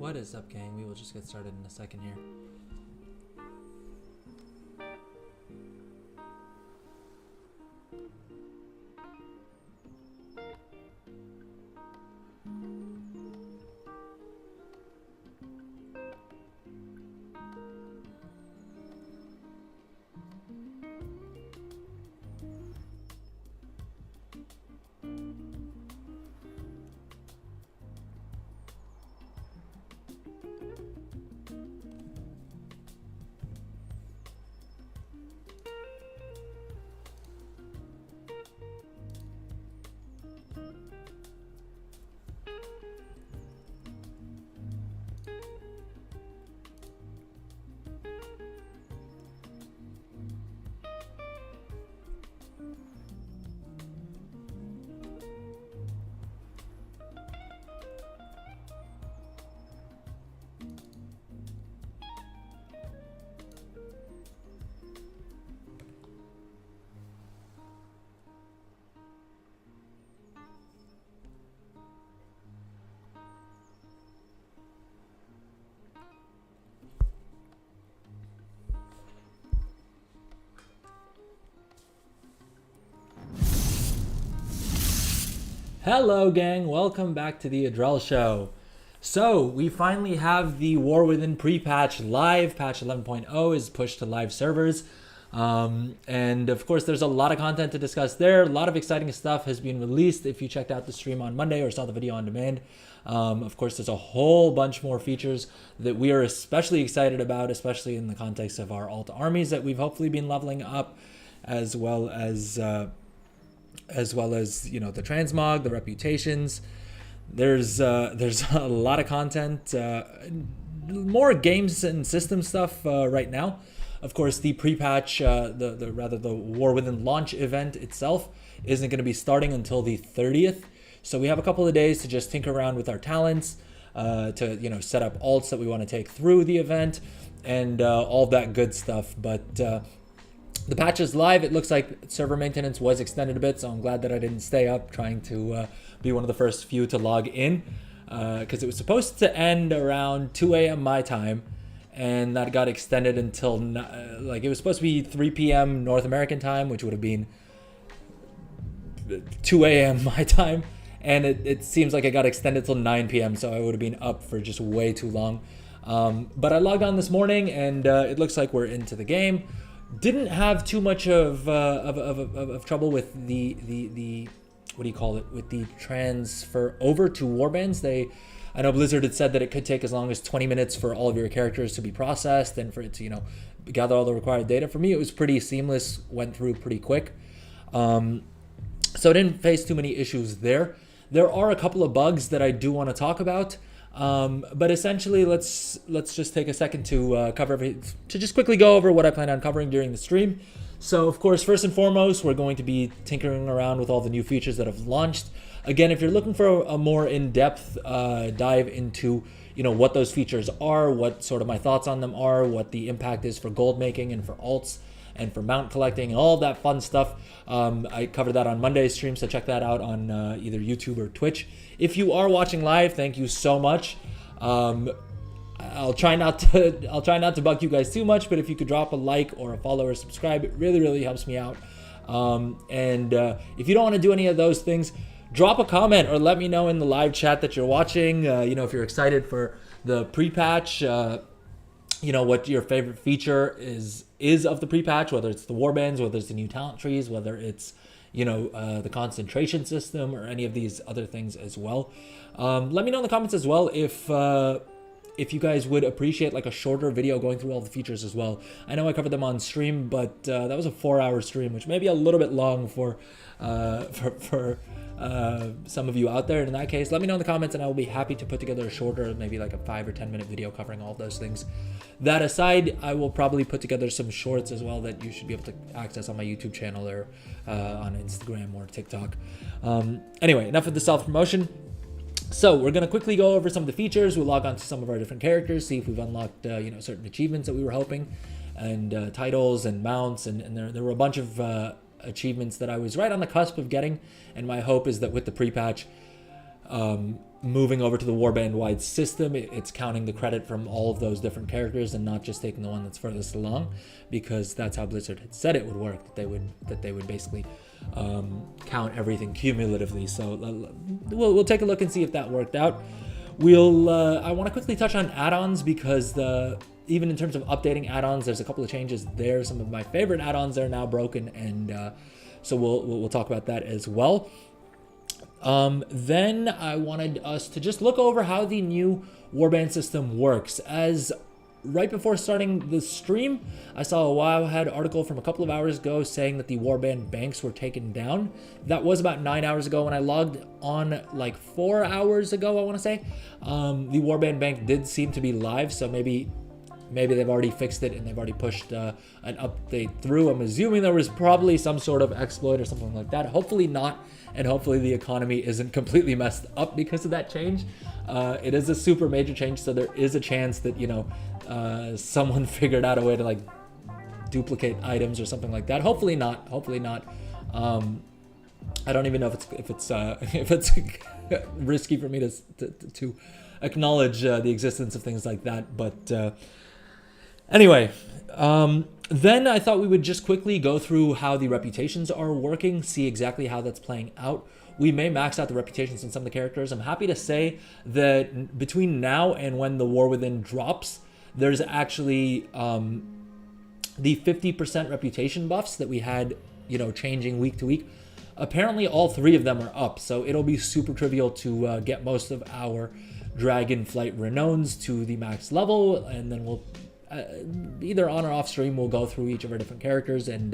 What is up, gang? We will just get started in a second here. Hello, gang. Welcome back to the Adrel Show. So, we finally have the War Within pre-patch live. Patch 11.0 is pushed to live servers. And of course, there's a lot of content to discuss there. A lot of exciting stuff has been released if you checked out the stream on Monday or saw the video on demand. Of course, there's a whole bunch more features that we are especially excited about, especially in the context of our alt armies that we've hopefully been leveling up, as well as you know, the transmog, the reputations. There's a lot of content, more games and system stuff right now. Of course, the pre-patch, the War Within launch event itself isn't going to be starting until the 30th. So we have a couple of days to just tinker around with our talents, to set up alts that we want to take through the event, and all that good stuff. But the patch is live. It looks like server maintenance was extended a bit, so I'm glad that I didn't stay up trying to be one of the first few to log in, because it was supposed to end around 2 a.m. my time, and that got extended until it was supposed to be 3 p.m. North American time, which would have been 2 a.m. my time, and it seems like it got extended till 9 p.m. so I would have been up for just way too long. But I logged on this morning, and it looks like we're into the game. Didn't have too much of trouble with the what do you call it, with the transfer over to warbands. I know Blizzard had said that it could take as long as 20 minutes for all of your characters to be processed and for it to gather all the required data. For me, it was pretty seamless, went through pretty quick, so I didn't face too many issues there. There are a couple of bugs that I do want to talk about. But essentially, let's just take a second to to just quickly go over what I plan on covering during the stream. So, of course, first and foremost, we're going to be tinkering around with all the new features that have launched. Again, if you're looking for a more in-depth dive into what those features are, what sort of my thoughts on them are, what the impact is for gold making and for alts and for mount collecting and all that fun stuff, I covered that on Monday's stream, so check that out on either YouTube or Twitch. If you are watching live, thank you so much. I'll try not to bug you guys too much, but if you could drop a like or a follow or subscribe, it really helps me out. And if you don't want to do any of those things, drop a comment or let me know in the live chat that you're watching. If you're excited for the pre-patch, what your favorite feature is of the pre-patch, whether it's the warbands, whether it's the new talent trees, whether it's the concentration system or any of these other things as well. Let me know in the comments as well if you guys would appreciate like a shorter video going through all the features as well. I know I covered them on stream, but that was a 4-hour stream, which may be a little bit long for some of you out there. In that case, let me know in the comments and I will be happy to put together a shorter, maybe like a 5 or 10 minute video covering all of those things. That aside, I will probably put together some shorts as well that you should be able to access on my YouTube channel or on Instagram or TikTok. Anyway, enough of the self-promotion. So we're going to quickly go over some of the features. We'll log on to some of our different characters, see if we've unlocked certain achievements that we were hoping, and titles and mounts, and there were a bunch of achievements that I was right on the cusp of getting, and my hope is that with the pre-patch, moving over to the warband-wide system, it's counting the credit from all of those different characters and not just taking the one that's furthest along, because that's how Blizzard had said it would work, that they would basically count everything cumulatively. So we'll take a look and see if that worked out. I want to quickly touch on add-ons, because even in terms of updating add-ons, there's a couple of changes there. Some of my favorite add-ons are now broken, and so we'll talk about that as well. Then I wanted us to just look over how the new warband system works. As right before starting the stream, I saw a Wowhead article from a couple of hours ago saying that the warband banks were taken down. That was about 9 hours ago. When I logged on like 4 hours ago, I want to say, the warband bank did seem to be live, so maybe they've already fixed it and they've already pushed an update through. I'm assuming there was probably some sort of exploit or something like that. Hopefully not, and hopefully the economy isn't completely messed up because of that change. It is a super major change, so there is a chance that, you know, someone figured out a way to like duplicate items or something like that. Hopefully not. I don't even know if it's risky for me to acknowledge the existence of things like that, but anyway, then I thought we would just quickly go through how the reputations are working, see exactly how that's playing out. We may max out the reputations on some of the characters. I'm happy to say that between now and when the War Within drops, there's actually the 50% reputation buffs that we had, you know, changing week to week. Apparently all 3 of them are up, so it'll be super trivial to get most of our Dragonflight renowns to the max level, and then we'll either on or off stream we'll go through each of our different characters and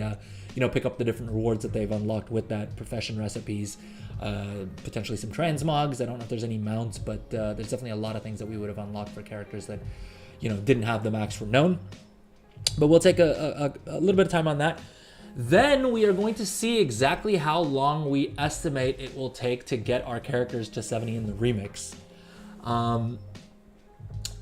you know, pick up the different rewards that they've unlocked with that, profession recipes, potentially some transmogs. I don't know if there's any mounts, but there's definitely a lot of things that we would have unlocked for characters that, you know, didn't have the max renown. But we'll take a little bit of time on that. Then we are going to see exactly how long we estimate it will take to get our characters to 70 in the remix.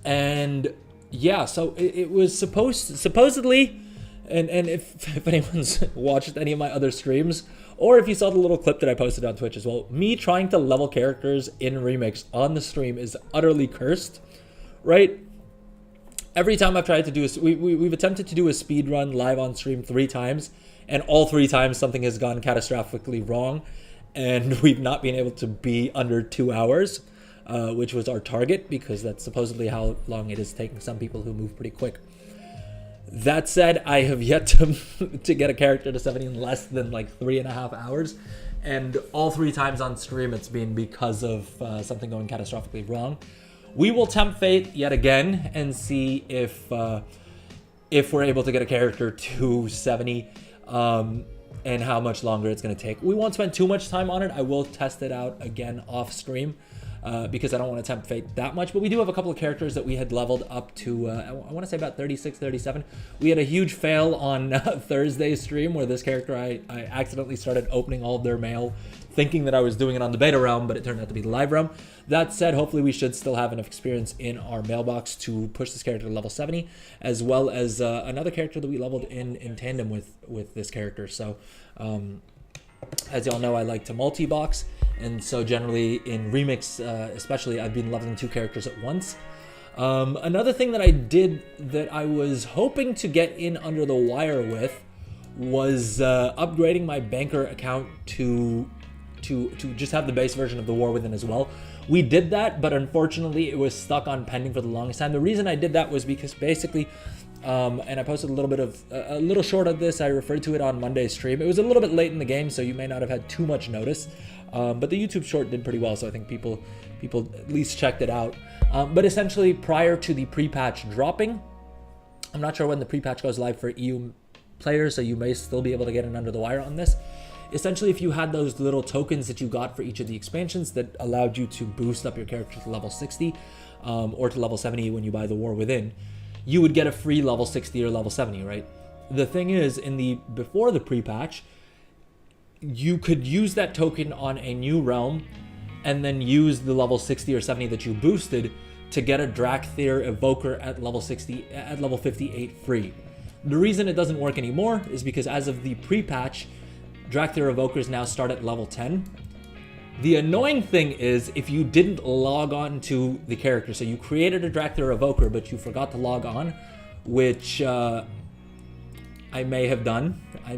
And yeah, so it was supposedly, and if anyone's watched any of my other streams, or if you saw the little clip that I posted on Twitch as well, me trying to level characters in remix on the stream is utterly cursed, right? Every time I've tried to do we've attempted to do a speed run live on stream 3 times, and all 3 times something has gone catastrophically wrong, and we've not been able to be under 2 hours, which was our target, because that's supposedly how long it is taking some people who move pretty quick. That said, I have yet to get a character to 70 in less than like 3.5 hours, and all 3 times on stream it's been because of something going catastrophically wrong. We will tempt fate yet again and see if we're able to get a character to 70 and how much longer it's going to take. We won't spend too much time on it. I will test it out again off stream because I don't want to tempt fate that much. But we do have a couple of characters that we had leveled up to, I want to say about 36, 37. We had a huge fail on Thursday's stream where this character, I accidentally started opening all of their mail thinking that I was doing it on the beta realm, but it turned out to be the live realm. That said, hopefully we should still have enough experience in our mailbox to push this character to level 70, as well as another character that we leveled in tandem with this character. So as y'all know, I like to multi-box, and so generally in Remix especially, I've been leveling 2 characters at once. Another thing that I did that I was hoping to get in under the wire with was upgrading my banker account to just have the base version of the War Within as well. We did that, but unfortunately it was stuck on pending for the longest time. The reason I did that was because basically, and I posted a little short of this, I referred to it on Monday's stream. It was a little bit late in the game, so you may not have had too much notice, but the YouTube short did pretty well, so I think people at least checked it out. But essentially, prior to the pre-patch dropping, I'm not sure when the pre-patch goes live for EU players, so you may still be able to get in under the wire on this. Essentially, if you had those little tokens that you got for each of the expansions that allowed you to boost up your character to level 60 or to level 70 when you buy the War Within, you would get a free level 60 or level 70, right? The thing is, before the pre-patch, you could use that token on a new realm and then use the level 60 or 70 that you boosted to get a Drakthir Evoker at level 58 free. The reason it doesn't work anymore is because as of the pre-patch, Drakthir Evokers now start at level 10. The annoying thing is if you didn't log on to the character, so you created a Dracula Evoker, but you forgot to log on, which I may have done. I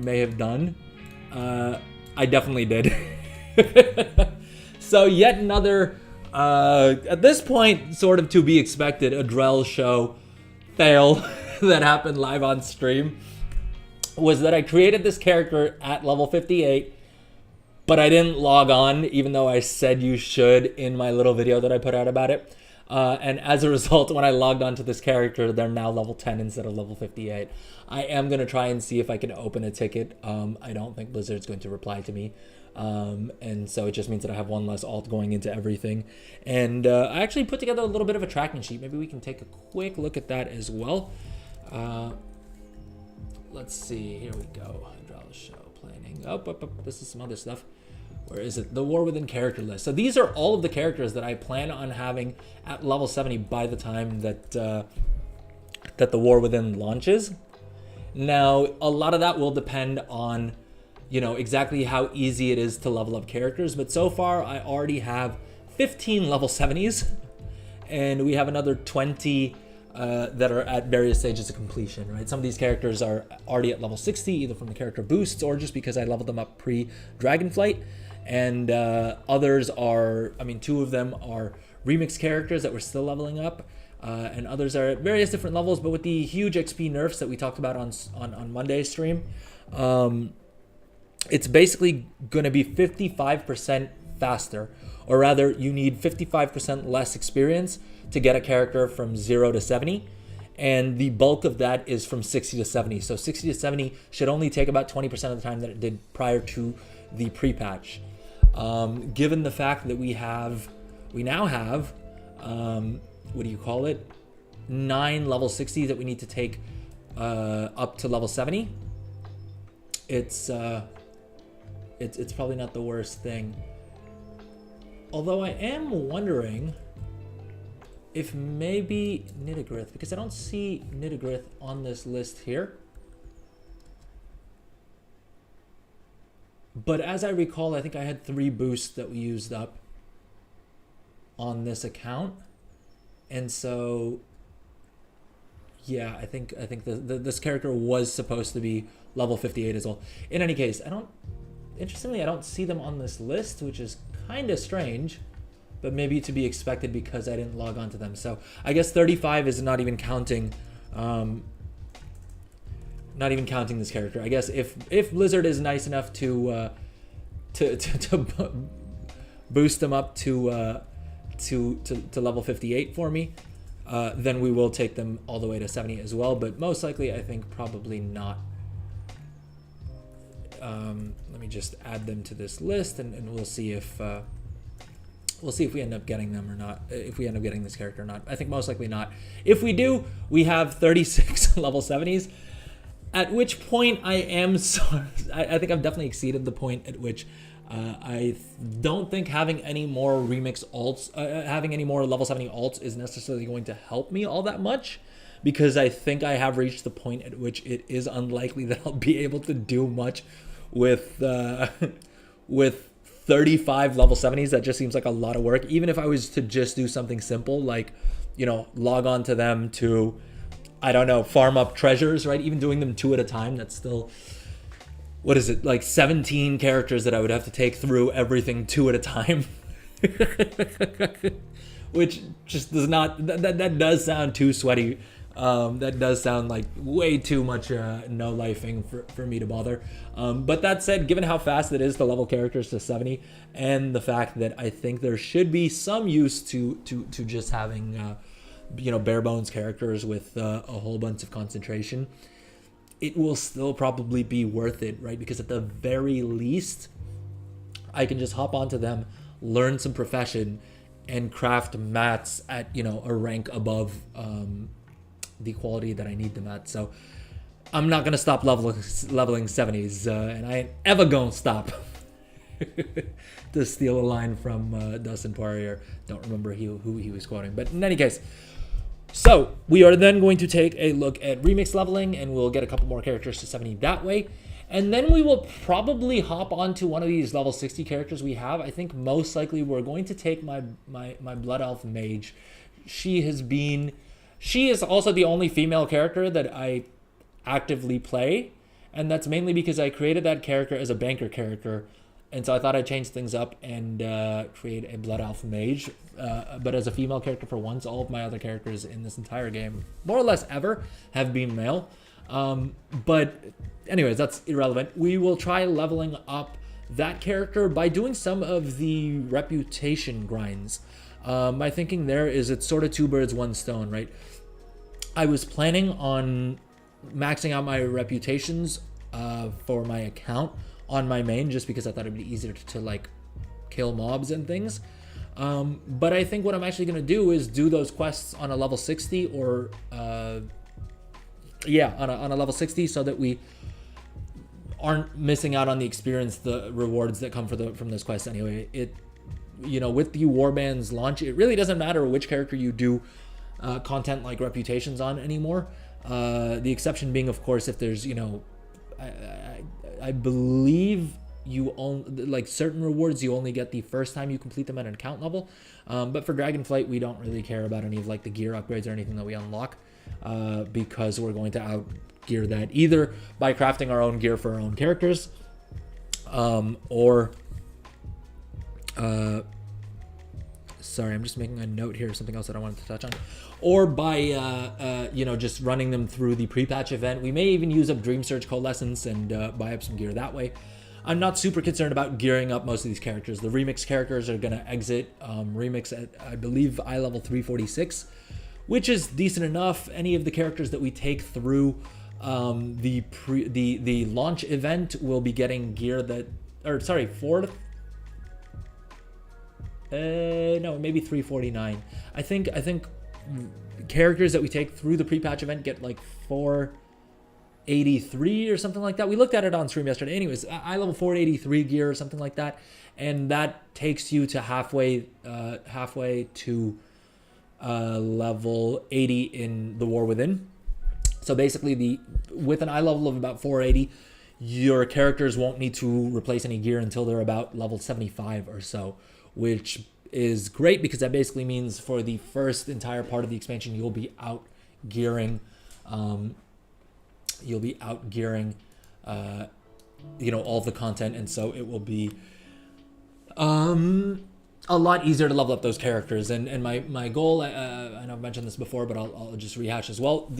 definitely did. So yet another, at this point, sort of to be expected, a Drell show fail that happened live on stream was that I created this character at level 58, but I didn't log on, even though I said you should in my little video that I put out about it. And as a result, when I logged onto this character, they're now level 10 instead of level 58. I am going to try and see if I can open a ticket. I don't think Blizzard's going to reply to me. And so it just means that I have one less alt going into everything. And I actually put together a little bit of a tracking sheet. Maybe we can take a quick look at that as well. Let's see. Here we go. Hydraulic show planning. Oh, this is some other stuff. Where is it? The War Within character list. So these are all of the characters that I plan on having at level 70 by the time that that the War Within launches. Now, a lot of that will depend on, you know, exactly how easy it is to level up characters. But so far, I already have 15 level 70s, and we have another 20 that are at various stages of completion, right? Some of these characters are already at level 60, either from the character boosts or just because I leveled them up pre-Dragonflight. And others are, I mean, 2 of them are remix characters that we're still leveling up. And others are at various different levels, but with the huge XP nerfs that we talked about on Monday's stream, it's basically going to be 55% faster, or rather you need 55% less experience to get a character from 0 to 70, and the bulk of that is from 60 to 70. So 60 to 70 should only take about 20% of the time that it did prior to the pre-patch. Given the fact that we now have, what do you call it? 9 level 60s that we need to take up to level 70. It's probably not the worst thing. Although I am wondering if maybe Nittigrith, because I don't see Nittigrith on this list here. But as I recall, I think I had 3 boosts that we used up on this account. And so, yeah, I think this character was supposed to be level 58 as well. In any case, interestingly, I don't see them on this list, which is kind of strange, but maybe to be expected because I didn't log on to them. So I guess 35 is not even counting, this character. I guess if Blizzard is nice enough to boost them up to level 58 for me, then we will take them all the way to 70 as well. But most likely, I think probably not. Let me just add them to this list, and we'll see if we end up getting them or not. If we end up getting this character or not, I think most likely not. If we do, we have 36 level 70s. At which point I am sorry. I think I've definitely exceeded the point at which I don't think having any more remix alts, having any more level 70 alts is necessarily going to help me all that much, because I think I have reached the point at which it is unlikely that I'll be able to do much with 35 level 70s. That just seems like a lot of work. Even if I was to just do something simple like, you know, log on to them to, I don't know, farm up treasures, right? Even doing them 2 at a time, that's still, what is it, like 17 characters that I would have to take through everything 2 at a time. Which just does not, that does sound too sweaty. That does sound like way too much no lifing for me to bother. But that said, given how fast it is to level characters to 70, and the fact that I think there should be some use to just having bare bones characters with a whole bunch of concentration, it will still probably be worth it, right? Because at the very least, I can just hop onto them, learn some profession, and craft mats at a rank above the quality that I need them at. So I'm not gonna stop leveling 70s, and I ain't ever gonna stop. To steal a line from Dustin Poirier, don't remember who he was quoting, but in any case. So we are then going to take a look at remix leveling, and we'll get a couple more characters to 70 that way. And then we will probably hop onto one of these level 60 characters we have. I think most likely we're going to take my Blood Elf Mage. She is also the only female character that I actively play. And that's mainly because I created that character as a banker character. And so I thought I'd change things up and create a Blood Elf Mage. But as a female character for once, all of my other characters in this entire game, more or less ever, have been male. But anyways, that's irrelevant. We will try leveling up that character by doing some of the reputation grinds. My thinking there is it's sort of two birds, one stone, right? I was planning on maxing out my reputations for my account on my main, just because I thought it'd be easier to like kill mobs and things. But I think what I'm actually going to do is do those quests on a level 60 or on a level 60, so that we aren't missing out on the experience, the rewards that come from those quests anyway. With the warbands launch, it really doesn't matter which character you do content like reputations on anymore. The exception being, of course, if there's, I believe you only, like, certain rewards you only get the first time you complete them at an account level. But for Dragonflight, we don't really care about any of like the gear upgrades or anything that we unlock, because we're going to outgear that either by crafting our own gear for our own characters, sorry, I'm just making a note here of something else that I wanted to touch on, or by just running them through the pre-patch event. We may even use up Dream Surge Coalescence and buy up some gear that way. I'm not super concerned about gearing up most of these characters. The remix characters are going to exit remix at, I believe, eye level 346, which is decent enough. Any of the characters that we take through the launch event will be getting gear that, maybe 349. I think characters that we take through the pre-patch event get like 483 or something like that. We looked at it on stream yesterday. Anyways, eye level 483 gear or something like that, and that takes you to halfway to level 80 in the War Within. So basically, with an eye level of about 480, your characters won't need to replace any gear until they're about level 75 or so, which is great because that basically means for the first entire part of the expansion, you'll be out gearing all the content, and so it will be a lot easier to level up those characters. And my goal, I know I've mentioned this before, but I'll just rehash as well.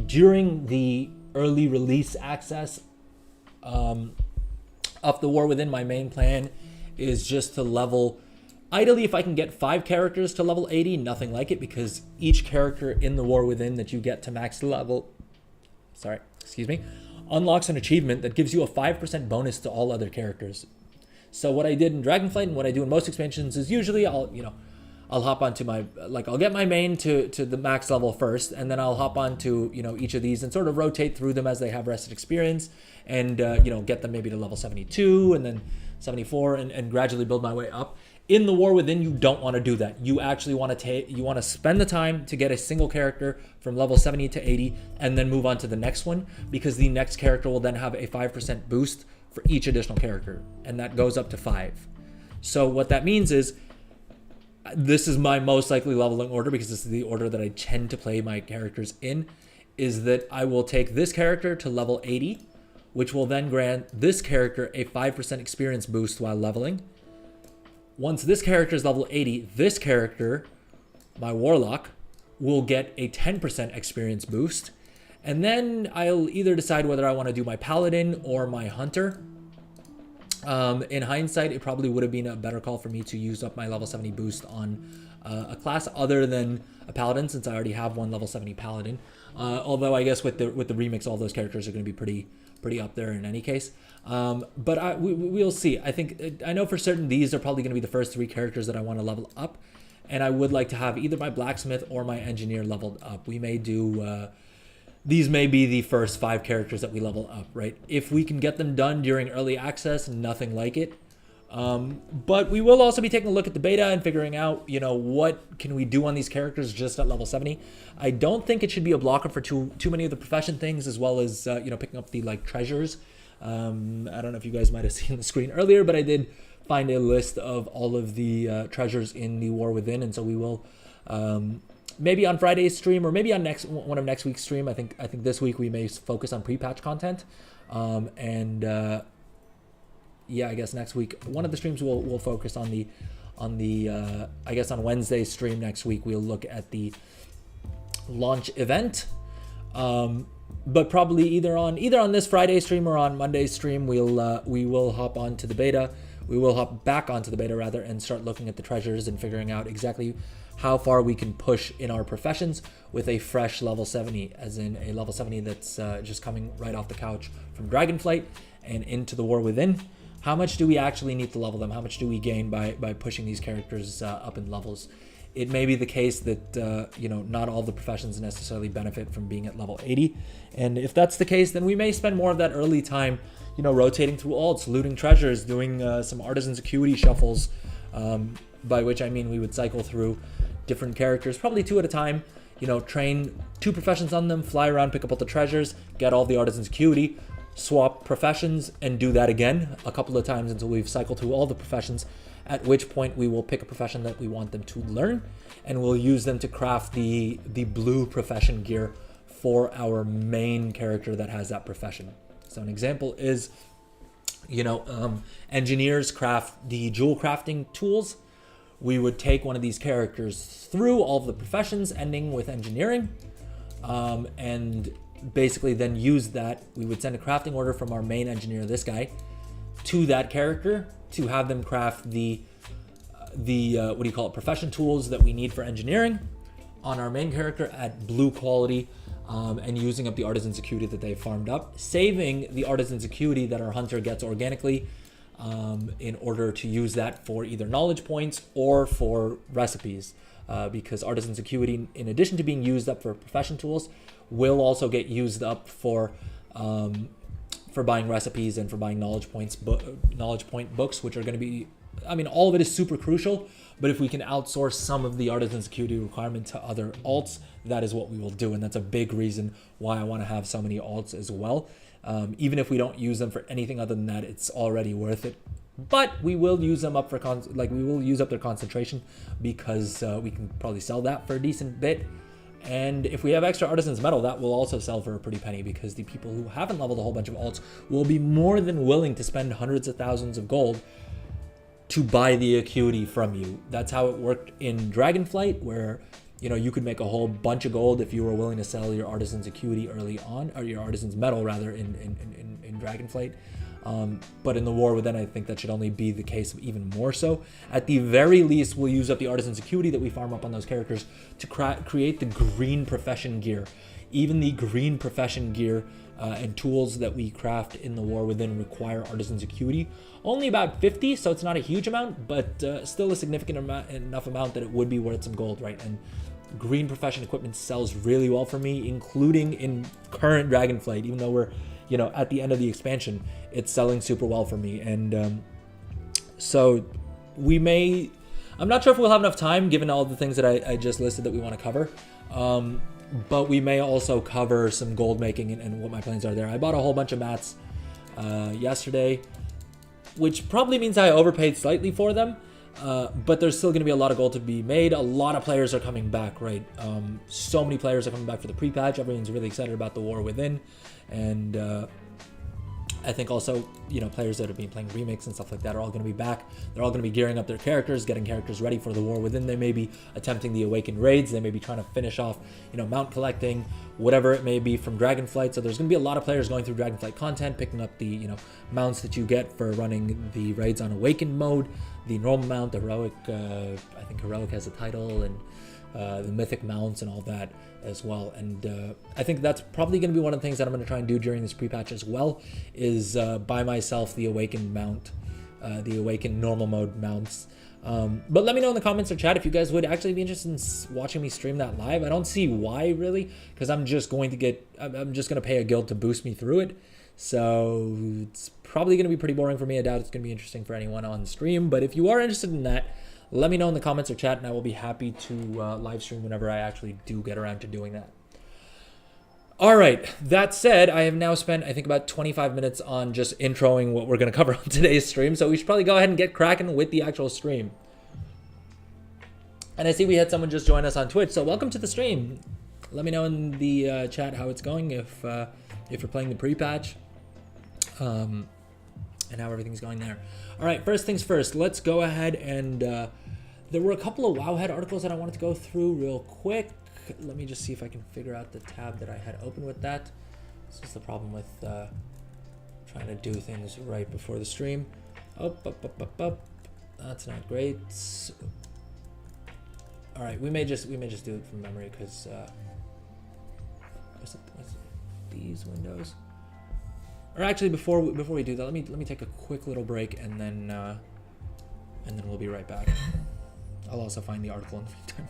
During the early release access of the War Within, my main plan is just to level, ideally if I can get 5 characters to level 80, nothing like it, because each character in the War Within that you get to max level, unlocks an achievement that gives you a 5% bonus to all other characters. So what I did in Dragonflight and what I do in most expansions is usually I'll hop onto I'll get my main to the max level first, and then I'll hop onto each of these and sort of rotate through them as they have rested experience, and get them maybe to level 72 and then 74 and gradually build my way up. In the War Within, you don't want to do that. You actually want to spend the time to get a single character from level 70 to 80 and then move on to the next one, because the next character will then have a 5% boost for each additional character, and that goes up to 5. So what that means is, this is my most likely leveling order, because this is the order that I tend to play my characters in, is that I will take this character to level 80, which will then grant this character a 5% experience boost while leveling. Once this character is level 80, this character, my Warlock, will get a 10% experience boost. And then I'll either decide whether I want to do my Paladin or my Hunter. In hindsight, it probably would have been a better call for me to use up my level 70 boost on a class other than a Paladin, since I already have one level 70 Paladin. Although I guess with the remix, all those characters are going to be pretty up there in any case. But we'll see. I know for certain these are probably going to be the first 3 characters that I want to level up, and I would like to have either my Blacksmith or my Engineer leveled up. We may do these may be the first 5 characters that we level up, right? If we can get them done during early access, nothing like it. But we will also be taking a look at the beta and figuring out, what can we do on these characters just at level 70. I don't think it should be a blocker for too many of the profession things, as well as, picking up the treasures. I don't know if you guys might have seen the screen earlier, but I did find a list of all of the treasures in the War Within, and so we will maybe on Friday's stream or maybe on one of next week's stream. I think this week we may focus on pre-patch content, yeah, I guess next week one of the streams we'll focus on the I guess on Wednesday's stream next week we'll look at the launch event. But probably either on this Friday stream or on Monday's stream, we will hop onto the beta. We will hop back onto the beta rather and start looking at the treasures and figuring out exactly how far we can push in our professions with a fresh level 70, as in a level 70 that's just coming right off the couch from Dragonflight and into the War Within. How much do we actually need to level them? How much do we gain by pushing these characters up in levels? It may be the case that, not all the professions necessarily benefit from being at level 80. And if that's the case, then we may spend more of that early time, rotating through alts, looting treasures, doing some Artisan's Acuity shuffles, by which I mean we would cycle through different characters, probably 2 at a time, train 2 professions on them, fly around, pick up all the treasures, get all the Artisan's Acuity, swap professions, and do that again a couple of times until we've cycled through all the professions, at which point we will pick a profession that we want them to learn, and we'll use them to craft the blue profession gear for our main character that has that profession. So an example is, engineers craft the jewel crafting tools. We would take one of these characters through all of the professions, ending with engineering, and basically then use that. We would send a crafting order from our main engineer, this guy, to that character to have them craft the profession tools that we need for engineering on our main character at blue quality, and using up the Artisan's Acuity that they've farmed up, saving the Artisan's Acuity that our hunter gets organically, in order to use that for either knowledge points or for recipes, because Artisan's Acuity, in addition to being used up for profession tools, will also get used up for buying recipes and for buying knowledge point books, which are going to be, all of it is super crucial, but if we can outsource some of the Artisan's Acuity requirement to other alts, that is what we will do, and that's a big reason why I want to have so many alts as well. Even if we don't use them for anything other than that, it's already worth it. But we will use them up for we will use up their concentration, because we can probably sell that for a decent bit. And if we have extra Artisan's Metal, that will also sell for a pretty penny, because the people who haven't leveled a whole bunch of alts will be more than willing to spend hundreds of thousands of gold to buy the Acuity from you. That's how it worked in Dragonflight, where you could make a whole bunch of gold if you were willing to sell your Artisan's Acuity early on, or your Artisan's Metal rather, in Dragonflight. But in the War Within, I think that should only be the case even more so. At the very least, we'll use up the Artisan's Acuity that we farm up on those characters to create the green profession gear. Even the green profession gear and tools that we craft in the War Within require Artisan's Acuity. Only about 50, so it's not a huge amount, but still a significant enough amount that it would be worth some gold, right? And green profession equipment sells really well for me, including in current Dragonflight. Even though we're at the end of the expansion, it's selling super well for me. And so we may, I'm not sure if we'll have enough time given all the things that I just listed that we want to cover, but we may also cover some gold making and what my plans are there. I bought a whole bunch of mats yesterday, which probably means I overpaid slightly for them, but there's still going to be a lot of gold to be made. A lot of players are coming back, right? So many players are coming back for the pre-patch. Everyone's really excited about the War Within, and I think also, players that have been playing Remix and stuff like that are all going to be back. They're all going to be gearing up their characters, getting characters ready for the War Within. They may be attempting the Awakened raids. They may be trying to finish off, mount collecting, whatever it may be from Dragonflight. So there's going to be a lot of players going through Dragonflight content, picking up the, mounts that you get for running the raids on Awakened mode, the normal mount, the heroic, I think heroic has a title, and the mythic mounts and all that as well. And I think that's probably going to be one of the things that I'm going to try and do during this pre-patch as well, is buy myself the Awakened mount, the Awakened normal mode mounts. But let me know in the comments or chat if you guys would actually be interested in watching me stream that live. I don't see why, really, because I'm just going to pay a guild to boost me through it. So it's probably going to be pretty boring for me. I doubt it's going to be interesting for anyone on stream. But if you are interested in that, let me know in the comments or chat, and I will be happy to live stream whenever I actually do get around to doing that. All right, that said, I have now spent, I think, about 25 minutes on just introing what we're going to cover on today's stream, so we should probably go ahead and get cracking with the actual stream. And I see we had someone just join us on Twitch, so welcome to the stream. Let me know in the chat how it's going, if you're playing the pre-patch, and how everything's going there. All right, first things first, let's go ahead and there were a couple of Wowhead articles that I wanted to go through real quick. Let me just see if I can figure out the tab that I had open with that. This is the problem with trying to do things right before the stream. Up. That's not great. All right, we may just do it from memory because what's these windows? Or actually, before we do that, let me take a quick little break and then we'll be right back. I'll also find the article in the meantime.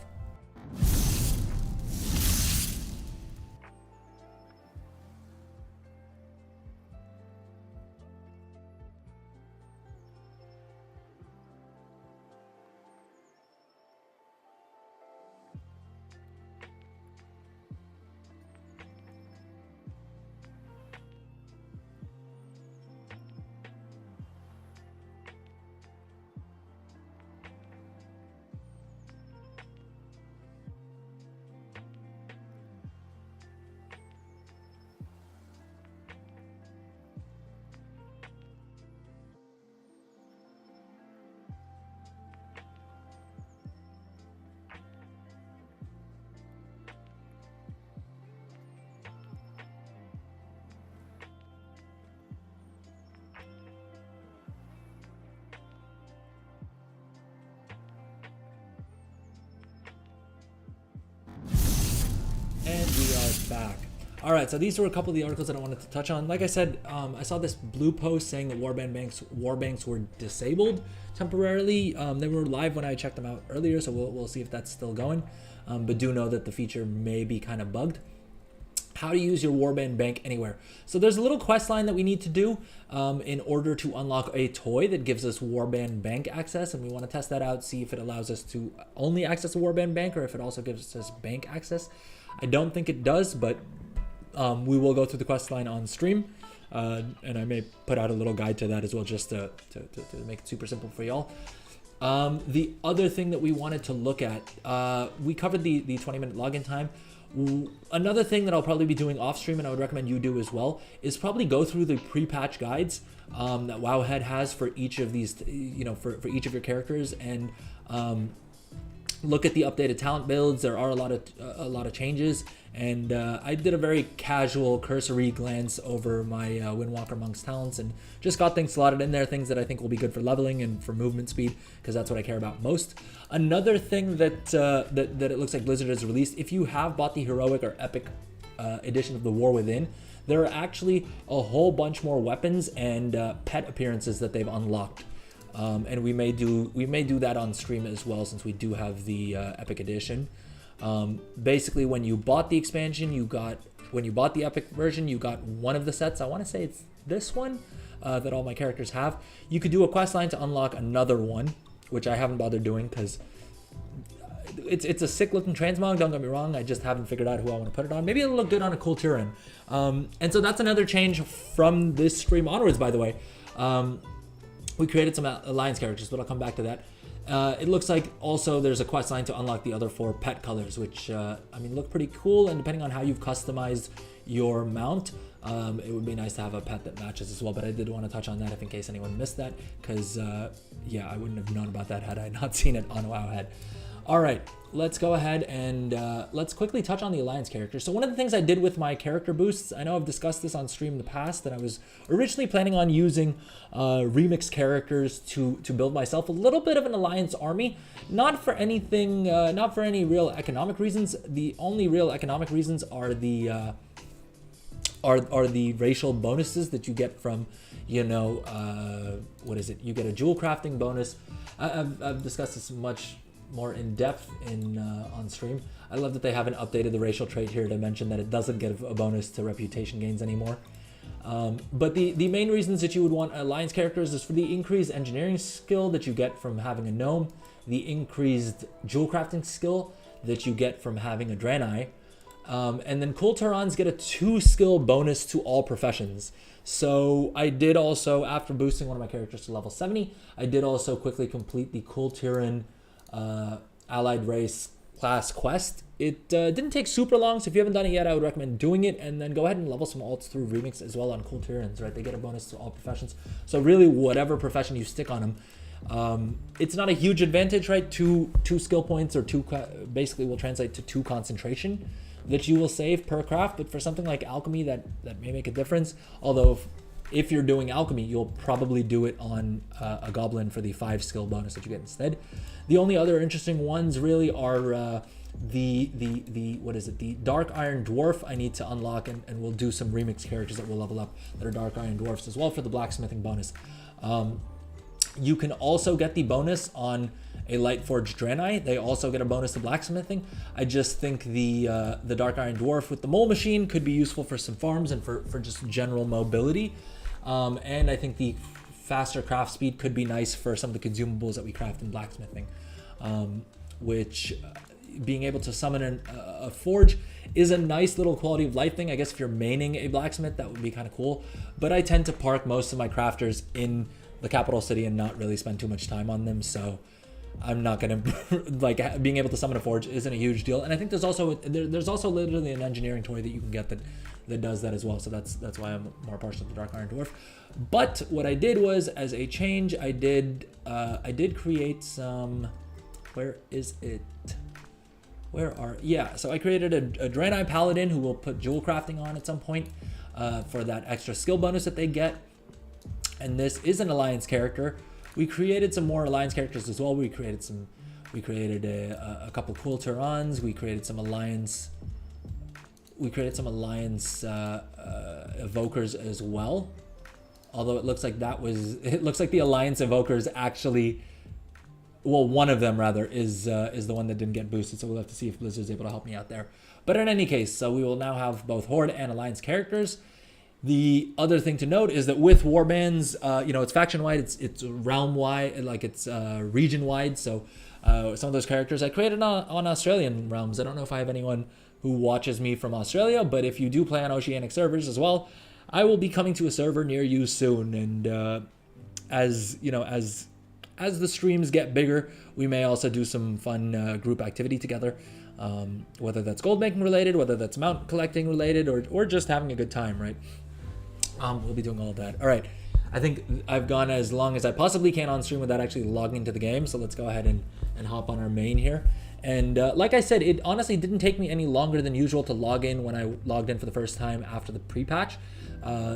And we are back. All right, so these were a couple of the articles that I wanted to touch on. Like I said, I saw this blue post saying that war banks were disabled temporarily. They were live when I checked them out earlier, so we'll see if that's still going. But do know that the feature may be kind of bugged. How to use your warband bank anywhere. So there's a little quest line that we need to do in order to unlock a toy that gives us warband bank access, and we want to test that out, see if it allows us to only access a warband bank or if it also gives us bank access. I don't think it does, but we will go through the quest line on stream, and I may put out a little guide to that as well, just to make it super simple for y'all. The other thing that we wanted to look at, we covered the 20-minute login time. Another thing that I'll probably be doing off stream, and I would recommend you do as well, is probably go through the pre-patch guides that Wowhead has for each of these, for each of your characters, and look at the updated talent builds. There are a lot of changes, and I did a very casual cursory glance over my Windwalker Monk's talents and just got things slotted in there, things that I think will be good for leveling and for movement speed, because that's what I care about most. Another thing that it looks like Blizzard has released, if you have bought the heroic or epic edition of the War Within, there are actually a whole bunch more weapons and pet appearances that they've unlocked. And we may do that on stream as well, since we do have the epic edition. Basically, when you bought the expansion, when you bought the epic version, you got one of the sets. I want to say it's this one that all my characters have. You could do a quest line to unlock another one, which I haven't bothered doing because it's a sick looking transmog, don't get me wrong. I just haven't figured out who I want to put it on. Maybe it'll look good on a cool Turin. And so that's another change from this stream onwards, by the way. We created some alliance characters, but I'll come back to that. It looks like also there's a quest line to unlock the other 4 pet colors, which look pretty cool. And depending on how you've customized your mount, it would be nice to have a pet that matches as well. But I did want to touch on that if in case anyone missed that, because yeah, I wouldn't have known about that had I not seen it on Wowhead. All right, let's go ahead and let's quickly touch on the alliance characters. So one of the things I did with my character boosts, I know I've discussed this on stream in the past, that I was originally planning on using remix characters to build myself a little bit of an alliance army, not for anything, not for any real economic reasons. The only real economic reasons are the racial bonuses that you get from, what is it? You get a jewel crafting bonus. I've discussed this much more in depth on stream. I love that they haven't updated the racial trait here to mention that it doesn't give a bonus to reputation gains anymore. But the main reasons that you would want alliance characters is for the increased engineering skill that you get from having a gnome, the increased jewel crafting skill that you get from having a Draenei, And then Kulturans get a 2 skill bonus to all professions. So I did also, after boosting one of my characters to level 70, I did also quickly complete the Kulturan allied race class quest. It didn't take super long, so if you haven't done it yet, I would recommend doing it, and then go ahead and level some alts through Remix as well on Kulturans, right? They get a bonus to all professions. So really, whatever profession you stick on them, it's not a huge advantage, right? Two skill points, or basically will translate to 2 concentration that you will save per craft. But for something like alchemy, that may make a difference. Although if you're doing alchemy, you'll probably do it on a goblin for the 5 skill bonus that you get instead. The only other interesting ones really are the what is it? The Dark Iron Dwarf I need to unlock, and we'll do some remix characters that will level up that are Dark Iron Dwarfs as well for the blacksmithing bonus. You can also get the bonus on a Lightforged Draenei. They also get a bonus to blacksmithing. I just think the Dark Iron Dwarf with the mole machine could be useful for some farms and for just general mobility. And I think the faster craft speed could be nice for some of the consumables that we craft in blacksmithing, which being able to summon a forge is a nice little quality of life thing. I guess if you're maining a blacksmith, that would be kind of cool. But I tend to park most of my crafters in the capital city and not really spend too much time on them, so I'm not gonna like being able to summon a forge isn't a huge deal. And I think there's also literally an engineering toy that you can get that does that as well. So that's why I'm more partial to Dark Iron Dwarf. But what I did was, as a change, I did create some. Where is it? So I created a Draenei Paladin who will put jewel crafting on at some point for that extra skill bonus that they get. And this is an alliance character. We created some more alliance characters as well. We created a couple cool Turans. We created some alliance. Evokers as well. Although it looks like the alliance evokers actually, well, one of them rather is the one that didn't get boosted. So we'll have to see if Blizzard's able to help me out there. But in any case, so we will now have both Horde and alliance characters. The other thing to note is that with warbands, it's faction wide, it's realm wide, like it's region wide. So some of those characters I created on Australian realms. I don't know if I have anyone who watches me from Australia, but if you do play on oceanic servers as well, I will be coming to a server near you soon. And as the streams get bigger, we may also do some fun group activity together. Whether that's gold making related, whether that's mount collecting related, or just having a good time, right? We'll be doing all of that. All right. I think I've gone as long as I possibly can on stream without actually logging into the game. So let's go ahead and hop on our main here. And like I said, it honestly didn't take me any longer than usual to log in when I logged in for the first time after the pre-patch.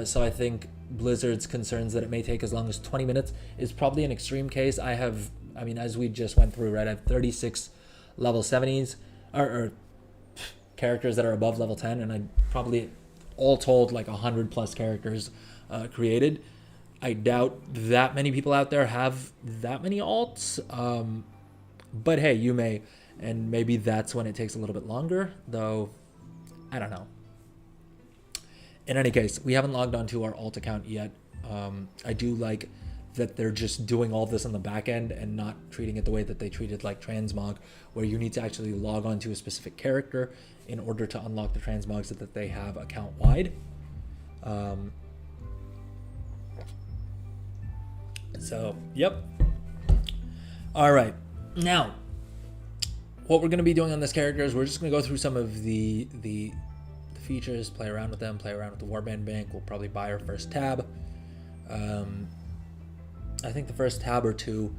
So I think Blizzard's concerns that it may take as long as 20 minutes is probably an extreme case. As we just went through, right, I have 36 level 70s or characters that are above level 10, and I probably all told like 100 plus characters created. I doubt that many people out there have that many alts, but hey, you may, and maybe that's when it takes a little bit longer, though I don't know. In any case, we haven't logged onto our alt account yet. I do like that they're just doing all this on the back end and not treating it the way that they treated like transmog, where you need to actually log on to a specific character in order to unlock the transmogs that they have account wide. So, yep. All right. Now, what we're going to be doing on this character is we're just going to go through some of the features, play around with them, play around with the warband bank. We'll probably buy our first tab. I think the first tab or two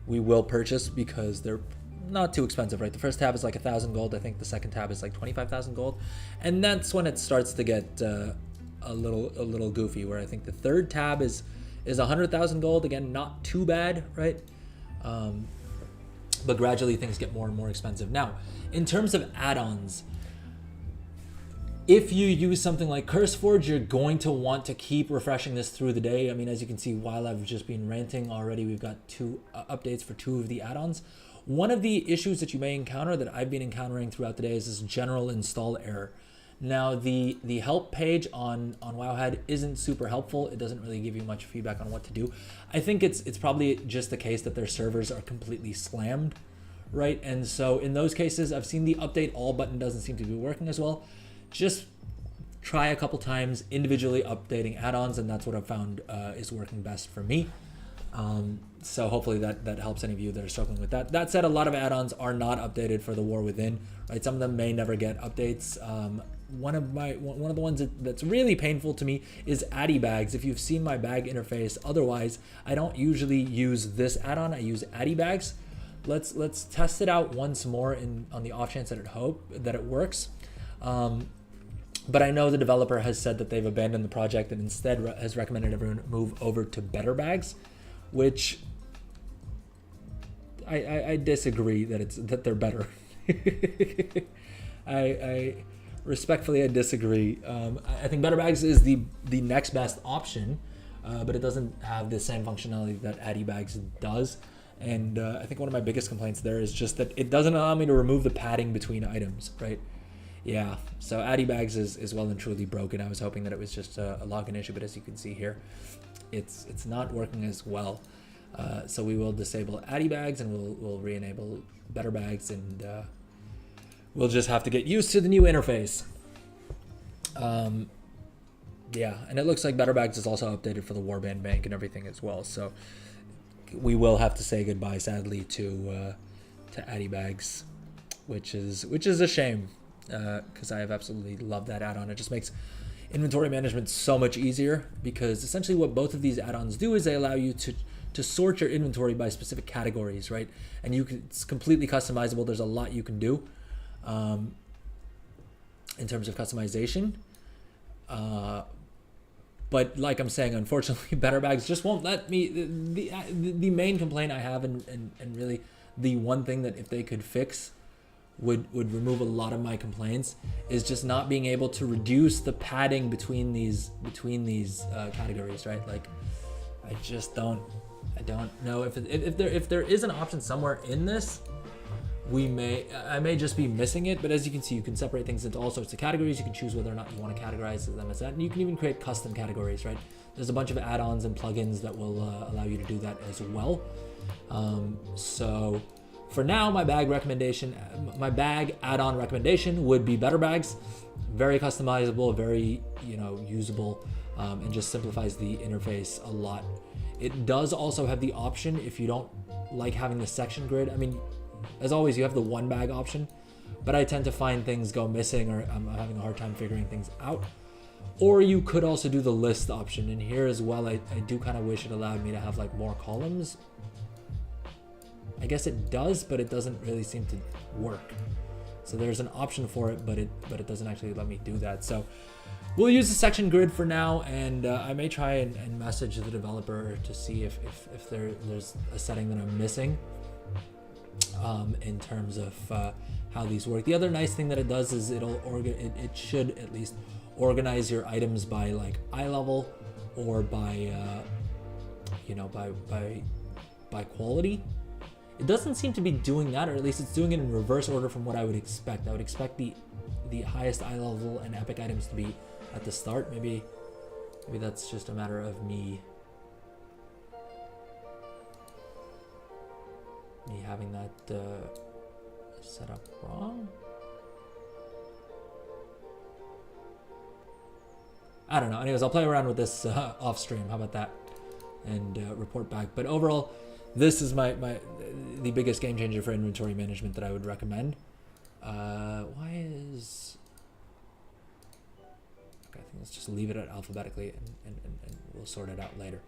we will purchase because they're not too expensive, right? The first tab is like 1,000 gold. I think the second tab is like 25,000 gold, and that's when it starts to get a little goofy. Where I think the third tab is 100,000 gold. Again, not too bad, right? But gradually things get more and more expensive. Now, in terms of add-ons, if you use something like CurseForge, you're going to want to keep refreshing this through the day. I mean, as you can see, while I've just been ranting already, we've got 2 updates for 2 of the add-ons. One of the issues that you may encounter that I've been encountering throughout the day is this general install error. Now, the help page on Wowhead isn't super helpful. It doesn't really give you much feedback on what to do. I think it's probably just the case that their servers are completely slammed right? And so in those cases, I've seen the update all button doesn't seem to be working as well. Just try a couple times individually updating add-ons, and that's what I've found is working best for me. So hopefully that helps any of you that are struggling with that. That said, a lot of add-ons are not updated for the War Within, right? Some of them may never get updates. One of the ones that's really painful to me is Addy Bags. If you've seen my bag interface, otherwise I don't usually use this add-on. I use Addy Bags. Let's test it out once more on the off chance that it works. But I know the developer has said that they've abandoned the project and instead has recommended everyone move over to better bags, which I disagree that they're better. I respectfully disagree. I think better bags is the next best option, but it doesn't have the same functionality that Addy Bags does. And I think one of my biggest complaints there is just that it doesn't allow me to remove the padding between items, right? Yeah, so Addy Bags is well and truly broken. I was hoping that it was just a login issue, but as you can see here, it's not working as well. So we will disable Addy Bags and we'll re-enable better bags, and we'll just have to get used to the new interface. Yeah, and it looks like better bags is also updated for the warband bank and everything as well. So we will have to say goodbye, sadly, to Addy Bags, which is a shame. Because I have absolutely loved that add-on. It just makes inventory management so much easier, because essentially what both of these add-ons do is they allow you to sort your inventory by specific categories, right? And it's completely customizable. There's a lot you can do in terms of customization. But like I'm saying, unfortunately, better bags just won't let me. The main complaint I have, and really the one thing that if they could fix would remove a lot of my complaints, is just not being able to reduce the padding between these categories, right? Like I don't know if there is an option somewhere in this. I may just be missing it, but as you can see, you can separate things into all sorts of categories. You can choose whether or not you want to categorize them as that, and you can even create custom categories, right? There's a bunch of add-ons and plugins that will allow you to do that as well. So for now, my bag add-on recommendation would be better bags. Very customizable, very usable, and just simplifies the interface a lot. It does also have the option, if you don't like having the section grid. I mean, as always, you have the one bag option, but I tend to find things go missing, or I'm having a hard time figuring things out. Or you could also do the list option. And here as well, I do kind of wish it allowed me to have like more columns. I guess it does, but it doesn't really seem to work. So there's an option for it, but it doesn't actually let me do that. So we'll use the section grid for now, and I may try and message the developer to see if there's a setting that I'm missing in terms of how these work. The other nice thing that it does is it should at least organize your items by like eye level, or by by quality. It doesn't seem to be doing that, or at least it's doing it in reverse order from what I would expect. I would expect the highest eye level and epic items to be at the start. Maybe that's just a matter of me having that set up wrong. I don't know. Anyways, I'll play around with this off stream. How about that? And report back. But overall, this is the biggest game changer for inventory management that I would recommend. Okay, I think let's just leave it at alphabetically, and we'll sort it out later.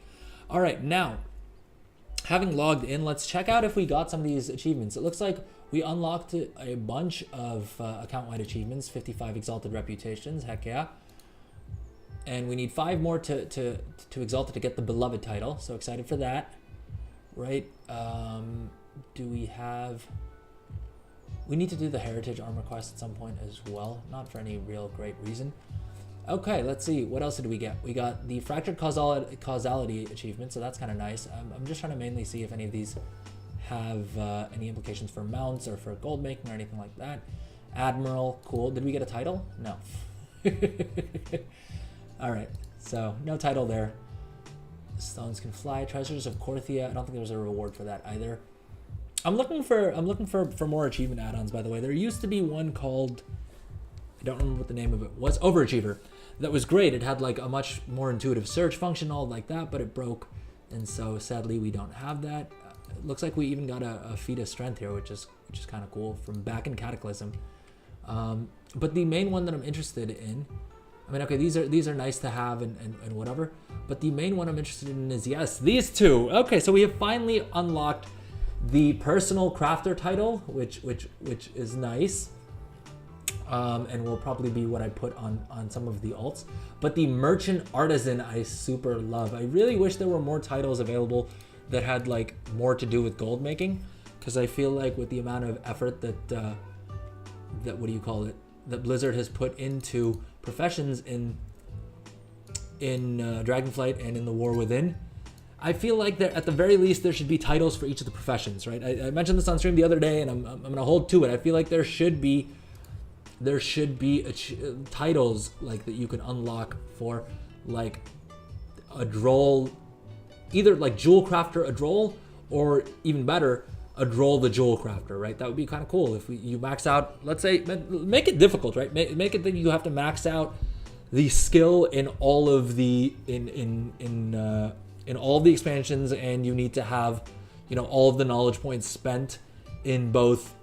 All right, now, having logged in, let's check out if we got some of these achievements. It looks like we unlocked a bunch of account-wide achievements, 55 exalted reputations, heck yeah. And we need 5 more to exalt it to get the beloved title. So excited for that. Right, do we have... We need to do the heritage armor quest at some point as well. Not for any real great reason. Okay, let's see. What else did we get? We got the fractured causality achievement, so that's kind of nice. I'm just trying to mainly see if any of these have any implications for mounts or for gold making or anything like that. Admiral, cool. Did we get a title? No. All right, so no title there. Stones can fly. Treasures of Korthia. I don't think there was a reward for that either. I'm looking for more achievement add-ons, by the way. There used to be one called, I don't remember what the name of it was, Overachiever. That was great. It had like a much more intuitive search function, all like that, but it broke. And so sadly we don't have that. It looks like we even got a feat of strength here, which is kind of cool from back in Cataclysm. But the main one that I'm interested in, I mean, okay, these are nice to have and whatever, but the main one I'm interested in is, yes, these two. Okay, so we have finally unlocked the personal crafter title, which is nice. And will probably be what I put on some of the alts. But the merchant artisan I super love. I really wish there were more titles available that had like more to do with gold making, because I feel like with the amount of effort that what do you call it, that Blizzard has put into professions in Dragonflight and in the War Within, I feel like that at the very least there should be titles for each of the professions, right? I mentioned this on stream the other day, and I'm gonna hold to it. I feel like there should be titles like that you can unlock for like a droll, either like jewel crafter a droll, or even better, a droll the jewel crafter, right? That would be kind of cool if you max out, let's say, make it difficult, right? Make it that you have to max out the skill in all of the in all the expansions, and you need to have, you know, all of the knowledge points spent in both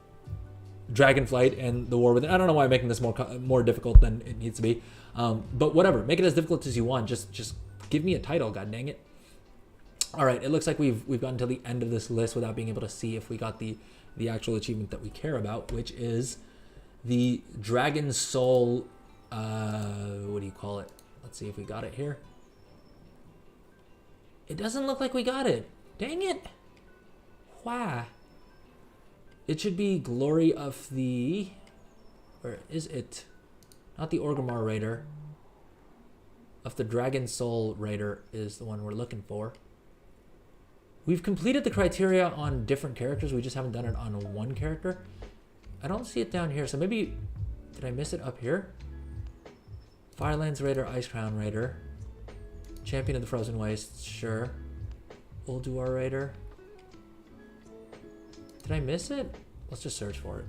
Dragonflight and the War Within. I don't know why I'm making this more difficult than it needs to be, but whatever. Make it as difficult as you want. Just give me a title, god dang it. All right, it looks like we've gotten to the end of this list without being able to see if we got the actual achievement that we care about, which is the Dragon Soul. What do you call it? Let's see if we got it here. It doesn't look like we got it. Dang it. Why? It should be Glory of the... Or is it? Not the Orgrimmar Raider. Of the Dragon Soul Raider is the one we're looking for. We've completed the criteria on different characters. We just haven't done it on one character. I don't see it down here. So maybe... Did I miss it up here? Firelands Raider, Ice Crown Raider. Champion of the Frozen Wastes, sure. Ulduar Raider. Did I miss it? Let's just search for it.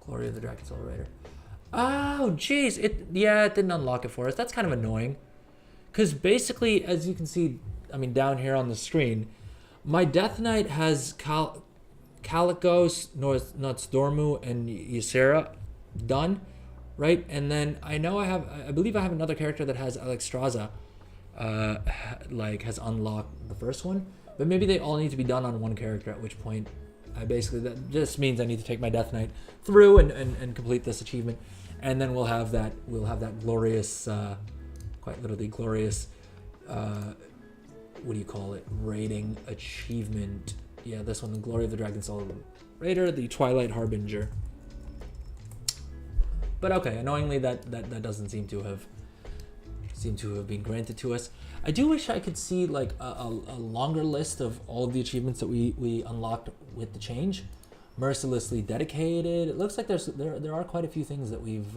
Glory of the Dragon Soul Raider. Oh, jeez. It didn't unlock it for us. That's kind of annoying. Because basically, as you can see, I mean, down here on the screen, my Death Knight has Kalikos, Notsdormu, and Ysera done, right? And then I believe I have another character that has Alexstrasza, has unlocked the first one, but maybe they all need to be done on one character, at which point that just means I need to take my Death Knight through and complete this achievement, and then we'll have that glorious, quite literally glorious, what do you call it, raiding achievement. Yeah, this one, the Glory of the Dragon Soul Raider, the Twilight Harbinger. But okay, annoyingly that doesn't seem to have been granted to us. I do wish I could see like a longer list of all of the achievements that we unlocked with the change. Mercilessly Dedicated. It looks like there are quite a few things that we've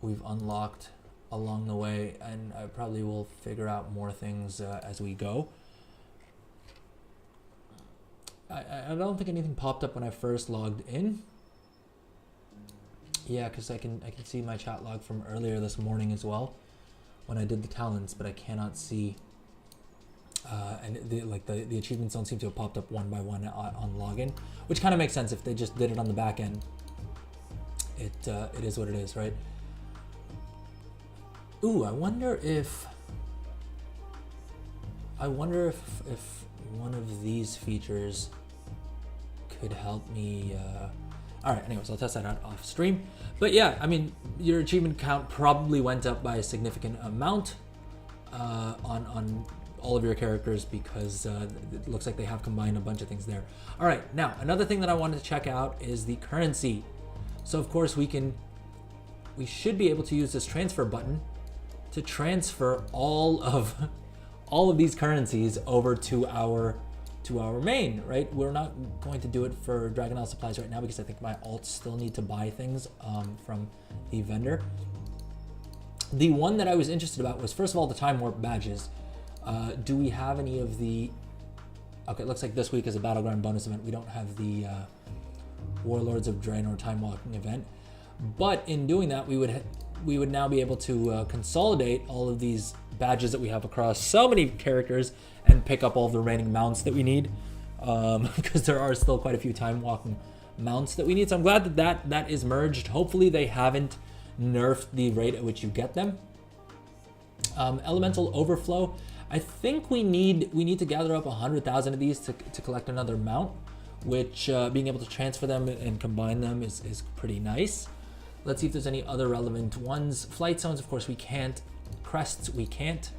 unlocked along the way, and I probably will figure out more things as we go. I don't think anything popped up when I first logged in. Yeah, because I can see my chat log from earlier this morning as well, when I did the talents, but I cannot see. And the achievements don't seem to have popped up one by one on login, which kind of makes sense if they just did it on the back end. It is what it is, right? Ooh, I wonder if one of these features could help me. All right, anyways, I'll test that out off stream. But yeah, I mean, your achievement count probably went up by a significant amount on all of your characters, because it looks like they have combined a bunch of things there. All right, now another thing that I wanted to check out is the currency. So of course we should be able to use this transfer button to transfer all of these currencies over to our main, right? We're not going to do it for Dragon Isle supplies right now, because I think my alts still need to buy things from the vendor. The one that I was interested about was, first of all, the Time Warp badges. Do we have any of the... Okay, it looks like this week is a Battleground bonus event. We don't have the Warlords of Draenor Time Walking event. But in doing that, we would now be able to consolidate all of these badges that we have across so many characters and pick up all the remaining mounts that we need. Because there are still quite a few Time Walking mounts that we need. So I'm glad that is merged. Hopefully they haven't nerfed the rate at which you get them. Elemental Overflow. I think we need to gather up 100,000 of these to collect another mount, which being able to transfer them and combine them is pretty nice. Let's see if there's any other relevant ones. Flight Zones, of course, we can't. Crests, we can't.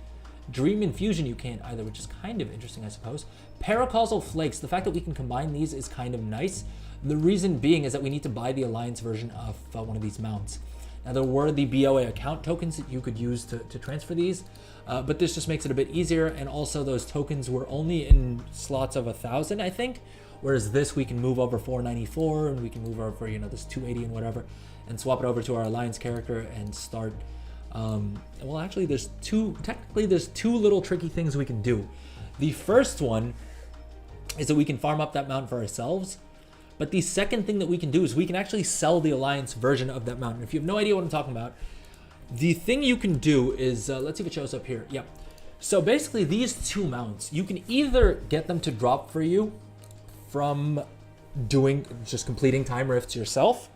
Dream Infusion, you can't either, which is kind of interesting, I suppose. Paracausal Flakes, the fact that we can combine these is kind of nice. The reason being is that we need to buy the Alliance version of one of these mounts. Now, there were the BOA account tokens that you could use to transfer these, but this just makes it a bit easier, and also those tokens were only in slots of 1,000, I think, whereas this we can move over 494, and we can move over, you know, this 280 and whatever, and swap it over to our Alliance character and start... well, actually, there's two little tricky things we can do. The first one is that we can farm up that mount for ourselves. But the second thing that we can do is we can actually sell the Alliance version of that mount. And if you have no idea what I'm talking about, the thing you can do is, let's see if it shows up here. Yep. So basically these two mounts, you can either get them to drop for you from just completing time rifts yourself,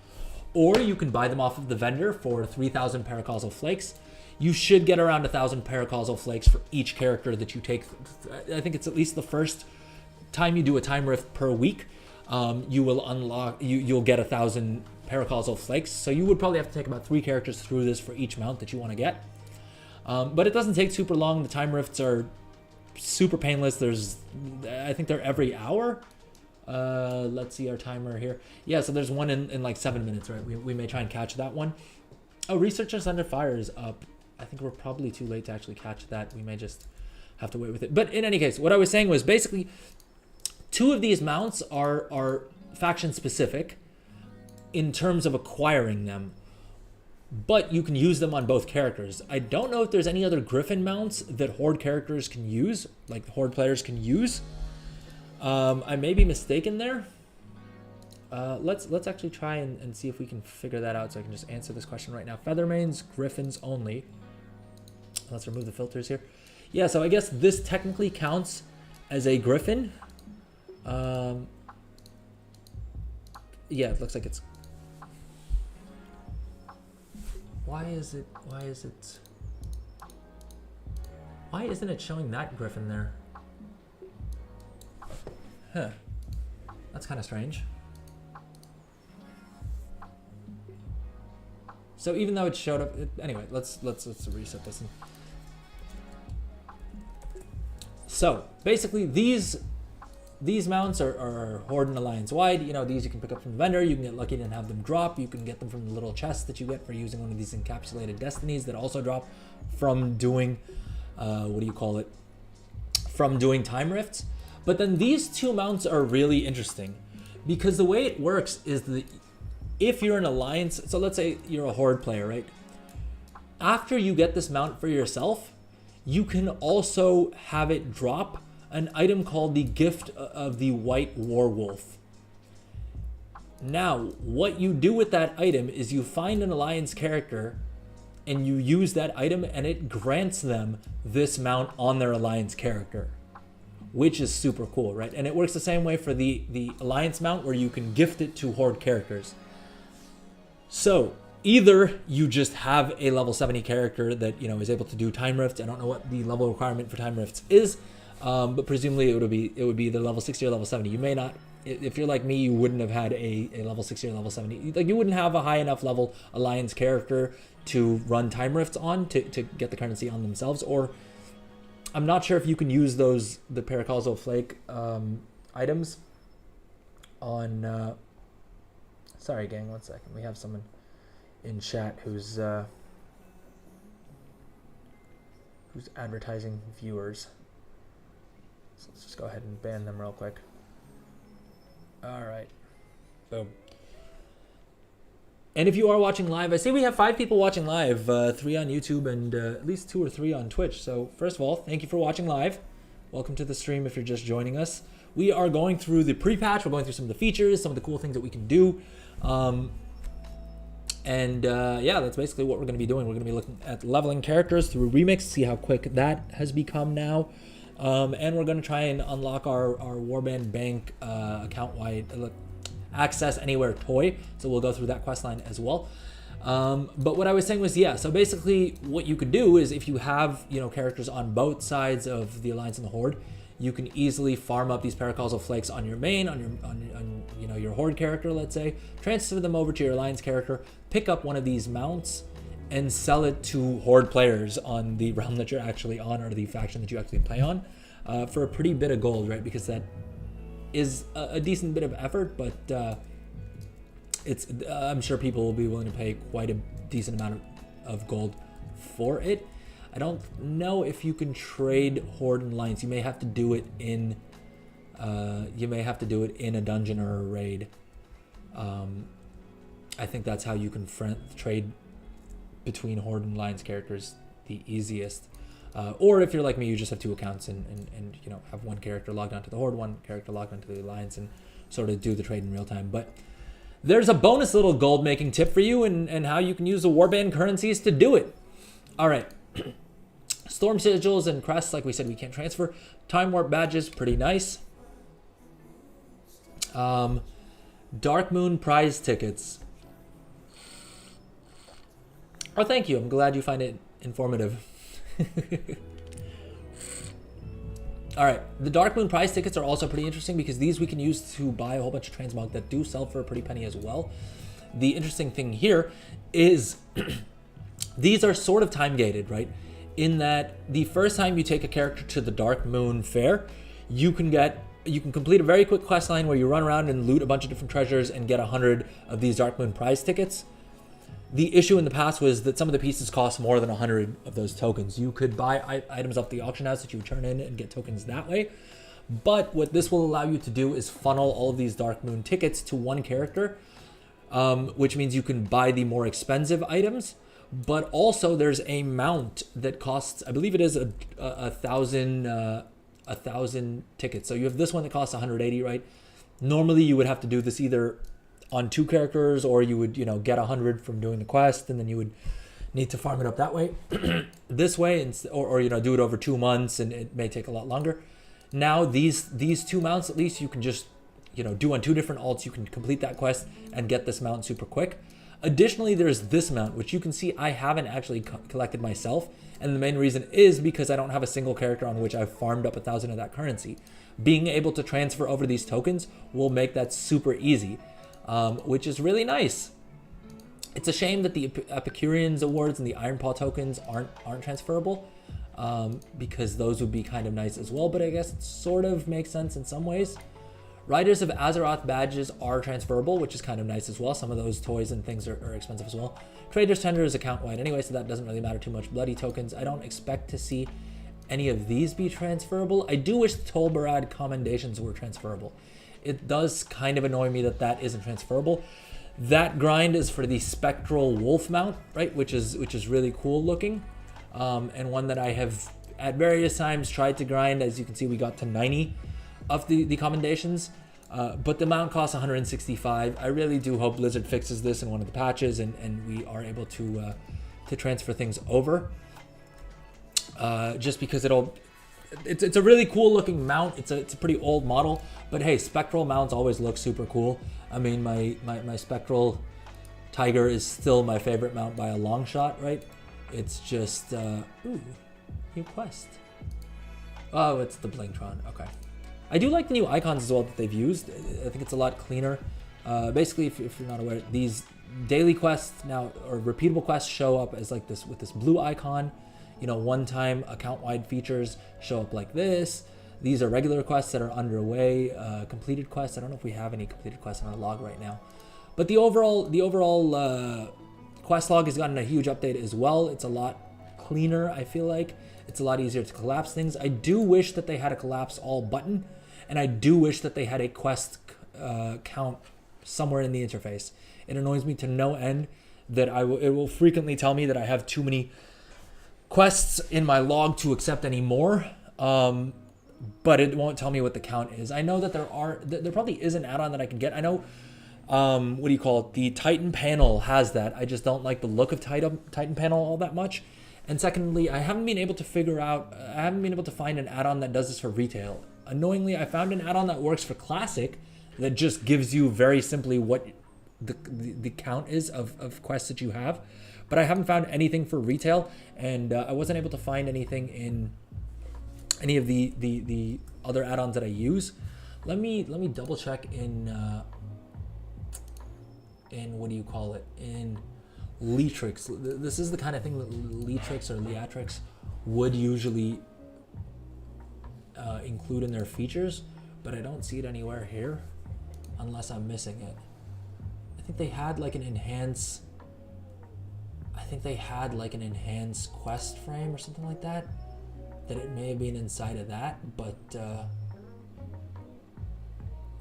or you can buy them off of the vendor for 3,000 Paracausal Flakes. You should get around 1,000 Paracausal Flakes for each character that you take. I think it's at least the first time you do a time rift per week. You will unlock, you'll get 1,000 Paracausal Flakes. So you would probably have to take about 3 characters through this for each mount that you want to get. But it doesn't take super long. The time rifts are super painless. I think they're every hour. Let's see our timer here. Yeah, so there's one in like 7 minutes, right? We may try and catch that one. Oh, Researchers Under Fire is up. I think we're probably too late to actually catch that. We may just have to wait with it. But in any case, what I was saying was basically 2 of these mounts are faction specific in terms of acquiring them, but you can use them on both characters. I don't know if there's any other Griffin mounts that Horde characters can use, like Horde players can use. I may be mistaken there. Let's actually try and see if we can figure that out so I can just answer this question right now. Feathermanes, Griffins only. Let's remove the filters here. Yeah, so I guess this technically counts as a Griffin. Yeah, it looks like it's... Why isn't it showing that Griffin there? Huh. That's kind of strange. So even though it showed up, anyway, let's reset this. So basically, these mounts are Horde and Alliance wide. You know, these you can pick up from the vendor. You can get lucky and have them drop. You can get them from the little chests that you get for using one of these encapsulated destinies that also drop from doing, what do you call it? From doing time rifts. But then these 2 mounts are really interesting because the way it works is that if you're an Alliance, so let's say you're a Horde player, right? After you get this mount for yourself, you can also have it drop an item called the Gift of the White Warwolf. Now, what you do with that item is you find an Alliance character and you use that item and it grants them this mount on their Alliance character, which is super cool, right? And it works the same way for the Alliance mount where you can gift it to Horde characters. So either you just have a level 70 character that, you know, is able to do time rifts. I don't know what the level requirement for time rifts is, but presumably it would be the level 60 or level 70. You may not, if you're like me, you wouldn't have had a level 60 or level 70. Like, you wouldn't have a high enough level Alliance character to run time rifts on to get the currency on themselves. Or I'm not sure if you can use the Paracausal Flake items on... sorry, gang, 1 second. We have someone in chat who's advertising viewers. So let's just go ahead and ban them real quick. All right. Boom. And if you are watching live, I see we have 5 people watching live, 3 on YouTube and at least 2 or 3 on Twitch. So first of all, thank you for watching live. Welcome to the stream if you're just joining us. We are going through the pre-patch. We're going through some of the features, some of the cool things that we can do. Yeah, that's basically what we're going to be doing. We're going to be looking at leveling characters through Remix, see how quick that has become now. And we're going to try and unlock our Warband Bank account-wide access anywhere toy. So we'll go through that quest line as well. But what I was saying was, yeah, so basically what you could do is if you have, characters on both sides of the Alliance and the Horde, you can easily farm up these Paracausal Flakes on your main, on your Horde character, let's say, transfer them over to your Alliance character, pick up one of these mounts, and sell it to Horde players on the realm that you're actually on, or the faction that you actually play on, for a pretty bit of gold, right? Because that is a decent bit of effort, but I'm sure people will be willing to pay quite a decent amount of gold for it. I don't know if you can trade Horde and Alliance. You may have to do it in a dungeon or a raid. I think that's how you can trade between Horde and Alliance characters the easiest. Or if you're like me, you just have 2 accounts and have one character logged onto the Horde, one character logged onto the Alliance, and sort of do the trade in real time. But there's a bonus little gold making tip for you and how you can use the Warband currencies to do it. All right. Storm sigils and crests, like we said, we can't transfer. Time warp badges, pretty nice. Dark Moon prize tickets. Oh, thank you. I'm glad you find it informative. All right, the Dark Moon prize tickets are also pretty interesting because these we can use to buy a whole bunch of transmog that do sell for a pretty penny as well. The interesting thing here is these are sort of time gated, right? In that the first time you take a character to the Dark Moon Fair, you can complete a very quick quest line where you run around and loot a bunch of different treasures and get 100 of these Dark Moon prize tickets. The issue in the past was that some of the pieces cost more than 100 of those tokens. You could buy items off the auction house that you would turn in and get tokens that way. But what this will allow you to do is funnel all of these Dark Moon tickets to one character, which means you can buy the more expensive items. But also there's a mount that costs, I believe it is a thousand tickets. So you have this one that costs 180, right? Normally you would have to do this either on 2 characters, or you would, get 100 from doing the quest, and then you would need to farm it up that way. This way, or do it over 2 months, and it may take a lot longer. Now these 2 mounts, at least you can just, do on 2 different alts. You can complete that quest and get this mount super quick. Additionally, there's this mount, which you can see I haven't actually collected myself. And the main reason is because I don't have a single character on which I've farmed up 1,000 of that currency. Being able to transfer over these tokens will make that super easy, which is really nice. It's a shame that the Epicureans awards and the Iron Paw tokens aren't transferable, because those would be kind of nice as well, but I guess it sort of makes sense in some ways. Riders of Azeroth badges are transferable, which is kind of nice as well. Some of those toys and things are expensive as well. Trader's Tender is account-wide anyway, so that doesn't really matter too much. Bloody tokens, I don't expect to see any of these be transferable. I do wish the Tolbarad commendations were transferable. It does kind of annoy me that isn't transferable. That grind is for the Spectral Wolf mount, right, which is really cool looking, and one that I have at various times tried to grind. As you can see, we got to 90 of the commendations, but the mount costs 165. I really do hope Blizzard fixes this in one of the patches and we are able to transfer things over, just because it's a really cool looking mount. It's a pretty old model, but hey, spectral mounts always look super cool. I mean, my spectral tiger is still my favorite mount by a long shot, right? It's just ooh, new quest. Oh, it's the Blingtron. Okay. I do like the new icons as well that they've used. I think it's a lot cleaner. Basically, if you're not aware, these daily quests now, or repeatable quests, show up as like this with this blue icon. One-time account-wide features show up like this. These are regular quests that are underway. Completed quests. I don't know if we have any completed quests in our log right now, but the overall quest log has gotten a huge update as well. It's a lot cleaner. I feel like it's a lot easier to collapse things. I do wish that they had a collapse all button. And I do wish that they had a quest count somewhere in the interface. It annoys me to no end that it will frequently tell me that I have too many quests in my log to accept any more. But it won't tell me what the count is. I know that there probably is an add-on that I can get. I know, what do you call it? The Titan panel has that. I just don't like the look of Titan panel all that much. And secondly, I haven't been able to find an add-on that does this for retail. Annoyingly, I found an add-on that works for classic that just gives you very simply what the count is of quests that you have. But I haven't found anything for retail, and I wasn't able to find anything in any of the other add-ons that I use. Let me double check in what do you call it, in Leatrix. This is the kind of thing that Leatrix or Leatrix would usually include in their features, but I don't see it anywhere here unless I'm missing it. I think they had like an enhanced quest frame or something like that it may have been inside of that, but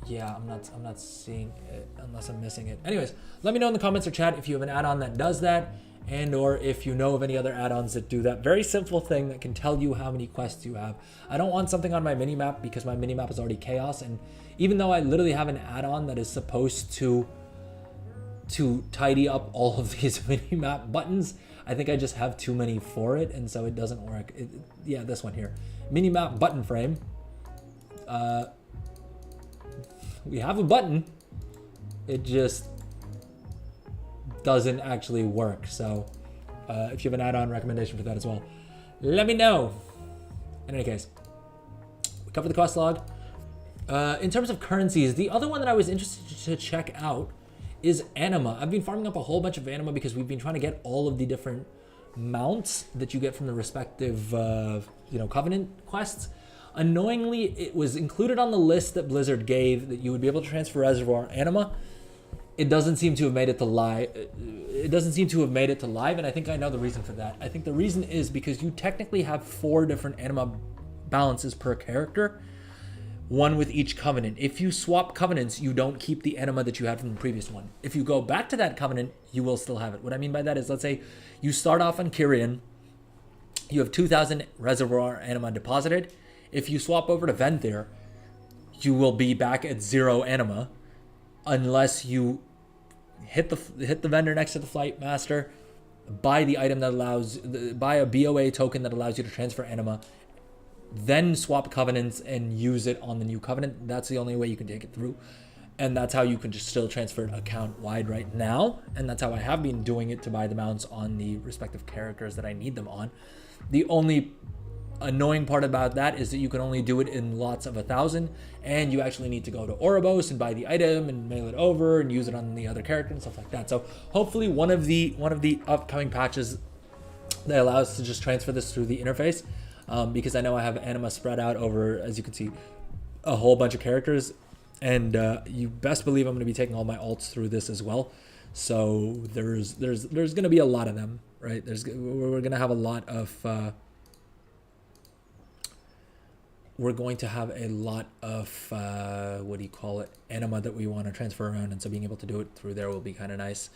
yeah, I'm not seeing it unless I'm missing it. Anyways, let me know in the comments or chat if you have an add-on that does that, and or if you know of any other add-ons that do that very simple thing that can tell you how many quests you have. I don't want something on my minimap because my minimap is already chaos, and even though I literally have an add-on that is supposed to tidy up all of these minimap buttons, I think I just have too many for it, and so it doesn't work. Yeah, this one here, minimap button frame. We have a button, it just doesn't actually work. So if you have an add-on recommendation for that as well, let me know. In any case, we covered the quest log. In terms of currencies, the other one that I was interested to check out is anima. I've been farming up a whole bunch of anima because we've been trying to get all of the different mounts that you get from the respective Covenant quests. Annoyingly, it was included on the list that Blizzard gave that you would be able to transfer reservoir anima. It doesn't seem to have made it to live. And I think I know the reason for that. I think the reason is because you technically have 4 different anima balances per character, one with each covenant. If you swap covenants, you don't keep the anima that you had from the previous one. If you go back to that covenant, you will still have it. What I mean by that is, let's say you start off on Kyrian, you have 2,000 reservoir anima deposited. If you swap over to Venthyr, you will be back at 0 anima unless you hit the vendor next to the flight master, buy the item that buy a BOA token that allows you to transfer anima, then swap covenants and use it on the new covenant. That's the only way you can take it through, and that's how you can just still transfer it account wide right now, and that's how I have been doing it to buy the mounts on the respective characters that I need them on. The only annoying part about that is that you can only do it in lots of 1,000, and you actually need to go to Ouroboros and buy the item and mail it over and use it on the other character and stuff like that. So hopefully one of the upcoming patches that allows us to just transfer this through the interface, because I know I have anima spread out over, as you can see, a whole bunch of characters, and you best believe I'm going to be taking all my alts through this as well. So there's going to be a lot of them, right? We're going to have a lot of what do you call it, anima that we want to transfer around, and so being able to do it through there will be kind of nice.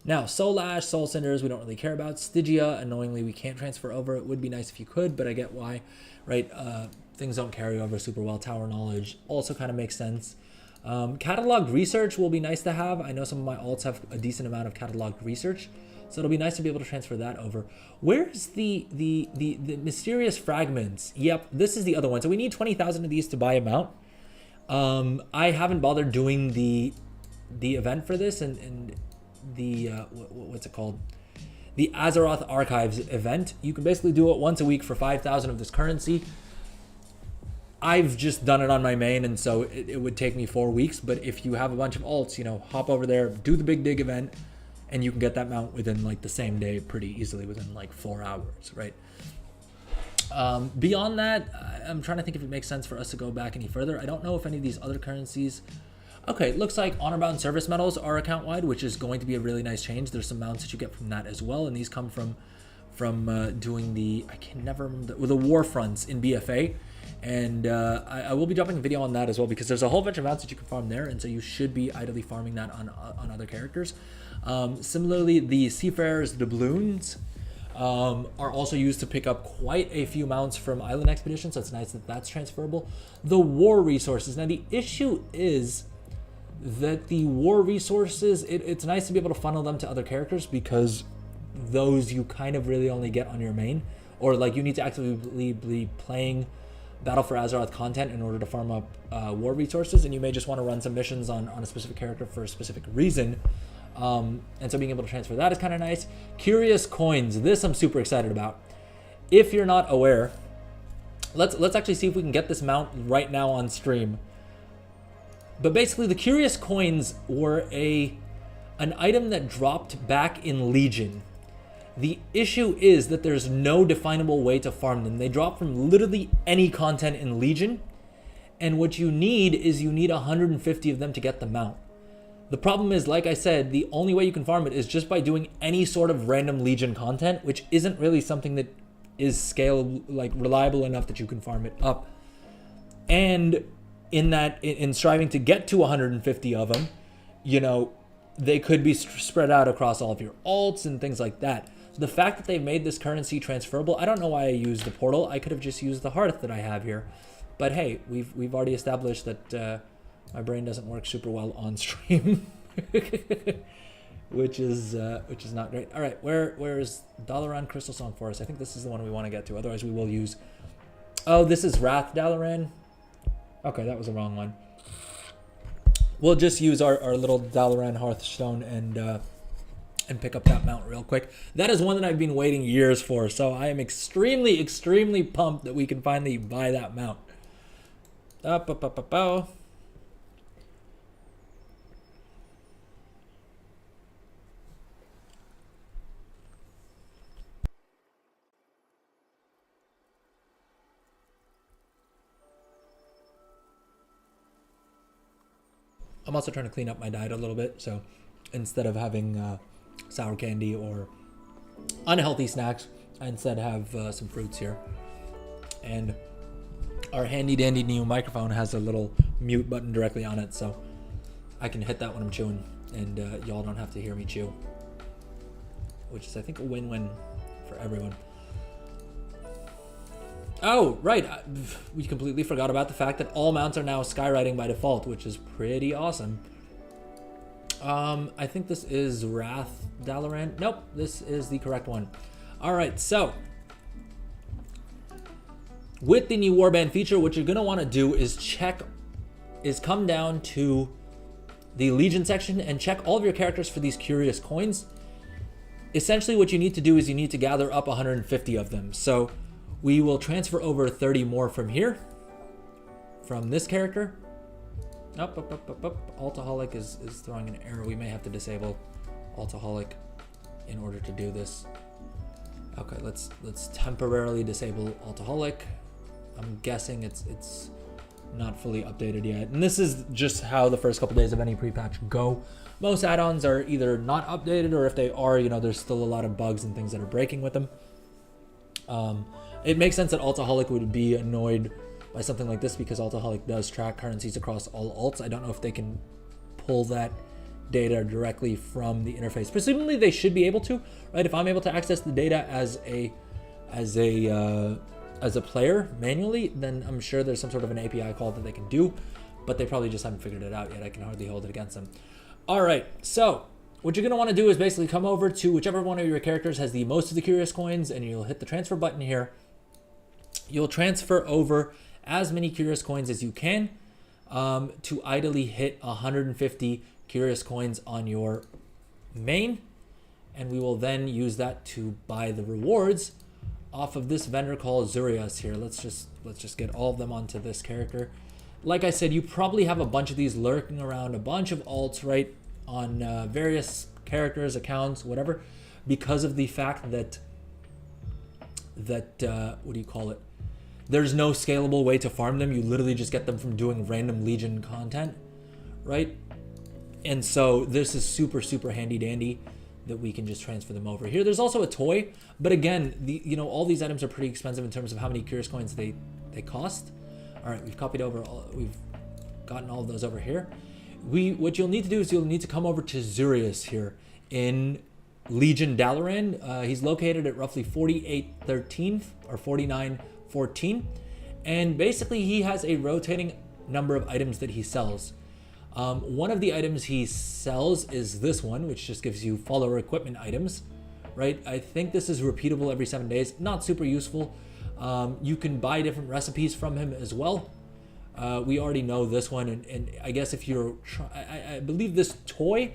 Now, Soul Ash, Soul Cinders, we don't really care about. Stygia, annoyingly, we can't transfer over. It would be nice if you could, but I get why, right? Things don't carry over super well. Tower Knowledge also kind of makes sense. Cataloged Research will be nice to have. I know some of my alts have a decent amount of cataloged research, so it'll be nice to be able to transfer that over. Where's the Mysterious Fragments? Yep, this is the other one. So we need 20,000 of these to buy a mount. I haven't bothered doing the event for this, and the what's it called, the Azeroth Archives event. You can basically do it once a week for 5,000 of this currency. I've just done it on my main, and so it would take me 4 weeks, but if you have a bunch of alts, hop over there, do the big dig event, and you can get that mount within like the same day pretty easily, within like 4 hours, right? Beyond that, I'm trying to think if it makes sense for us to go back any further. I don't know if any of these other currencies. Okay, it looks like honor-bound service medals are account-wide, which is going to be a really nice change. There's some mounts that you get from that as well, and these come from doing the, I can never remember, the war fronts in BFA. And I will be dropping a video on that as well, because there's a whole bunch of mounts that you can farm there, and so you should be idly farming that on other characters. Similarly, the Seafarer's doubloons are also used to pick up quite a few mounts from Island Expedition, so it's nice that that's transferable. The war resources. Now, the issue is that the war resources, it's nice to be able to funnel them to other characters, because those you kind of really only get on your main, or like you need to actively be playing Battle for Azeroth content in order to farm up war resources, and you may just want to run some missions on a specific character for a specific reason. And so being able to transfer that is kind of nice. Curious coins. This I'm super excited about. If you're not aware, let's actually see if we can get this mount right now on stream. But basically, the curious coins were an item that dropped back in Legion. The issue is that there's no definable way to farm them. They drop from literally any content in Legion, and what you need is 150 of them to get the mount. The problem is, like I said, the only way you can farm it is just by doing any sort of random Legion content, which isn't really something that is scalable, like reliable enough that you can farm it up. And in striving to get to 150 of them, you know, they could be spread out across all of your alts and things like that. The fact that they've made this currency transferable, I don't know why I used the portal. I could have just used the hearth that I have here. But hey, we've already established that my brain doesn't work super well on stream, which is not great. All right, where is Dalaran Crystal Song Forest? I think this is the one we want to get to. Otherwise, we will use. Oh, this is Wrath Dalaran. Okay, that was the wrong one. We'll just use our little Dalaran Hearthstone and pick up that mount real quick. That is one that I've been waiting years for, so I am extremely, extremely pumped that we can finally buy that mount. I'm also trying to clean up my diet a little bit, so instead of having sour candy or unhealthy snacks, I instead have some fruits here. And our handy dandy new microphone has a little mute button directly on it, so I can hit that when I'm chewing, and y'all don't have to hear me chew, which is, I think, a win-win for everyone. Oh, right. We completely forgot about the fact that all mounts are now skywriting by default, which is pretty awesome. I think this is Wrath Dalaran. Nope, this is the correct one. All right, so with the new warband feature, what you're going to want to do is come down to the Legion section and check all of your characters for these curious coins. Essentially, what you need to do is you need to gather up 150 of them. So we will transfer over 30 more from here, from this character. Up. Altaholic is throwing an error. We may have to disable Altaholic in order to do this. Okay, let's temporarily disable Altaholic. I'm guessing it's not fully updated yet. And this is just how the first couple days of any pre-patch go. Most add-ons are either not updated, or if they are, you know, there's still a lot of bugs and things that are breaking with them. It makes sense that Altaholic would be annoyed by something like this, because Altaholic does track currencies across all alts. I don't know if they can pull that data directly from the interface. Presumably they should be able to, right? If I'm able to access the data as a player manually, then I'm sure there's some sort of an API call that they can do, but they probably just haven't figured it out yet. I can hardly hold it against them. All right, so what you're going to want to do is basically come over to whichever one of your characters has the most of the curious coins, and you'll hit the transfer button here. You'll transfer over as many curious coins as you can to idly hit 150 curious coins on your main, and we will then use that to buy the rewards off of this vendor called Zurias here. Let's just get all of them onto this character. Like I said, you probably have a bunch of these lurking around, a bunch of alts, right, on various characters, accounts, whatever, because of the fact that what do you call it? There's no scalable way to farm them. You literally just get them from doing random Legion content, right? And so this is super, super handy dandy that we can just transfer them over here. There's also a toy, but again, all these items are pretty expensive in terms of how many curious coins they cost. All right, we've copied over we've gotten all of those over here. What you'll need to do is you'll need to come over to Zurius here in Legion Dalaran. He's located at roughly 4813 or 4914, and basically he has a rotating number of items that he sells. One of the items he sells is this one, which just gives you follower equipment items, right? I think this is repeatable every 7 days. Not super useful. You can buy different recipes from him as well. We already know this one, and I guess if you're, I believe this toy,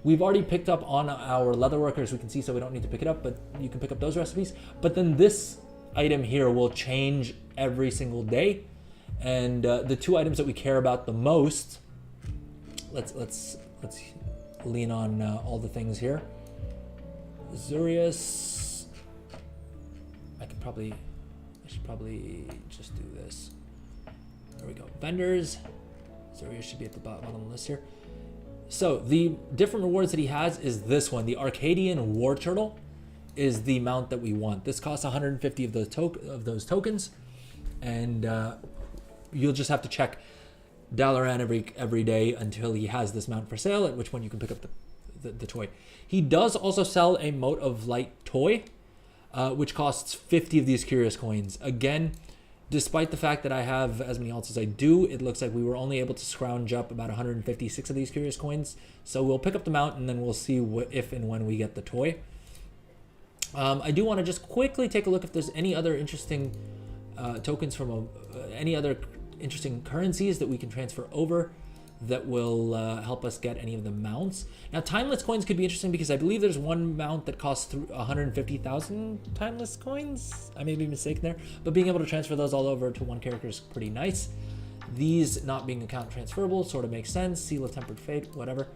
we've already picked up on our leatherworker, as we can see, so we don't need to pick it up, but you can pick up those recipes. But then this item here will change every single day, and the two items that we care about the most, let's lean on all the things here. Zurius, I should probably just do this. There we go. Vendors. Zurius should be at the bottom of the list here. So the different rewards that he has is this one. The Arcadian War Turtle is the mount that we want. This costs 150 of those tokens, and you'll just have to check Dalaran every day until he has this mount for sale, at which point you can pick up the toy. He does also sell a Mote of Light toy, which costs 50 of these curious coins. Again, despite the fact that I have as many alts as I do, it looks like we were only able to scrounge up about 156 of these curious coins. So we'll pick up the mount, and then we'll see if and when we get the toy. I do want to just quickly take a look if there's any other interesting tokens from any other interesting currencies that we can transfer over that will help us get any of the mounts. Now, timeless coins could be interesting because I believe there's one mount that costs 150,000 timeless coins. I may be mistaken there, but being able to transfer those all over to one character is pretty nice. These not being account transferable sort of makes sense. Seal of Tempered Fate, whatever.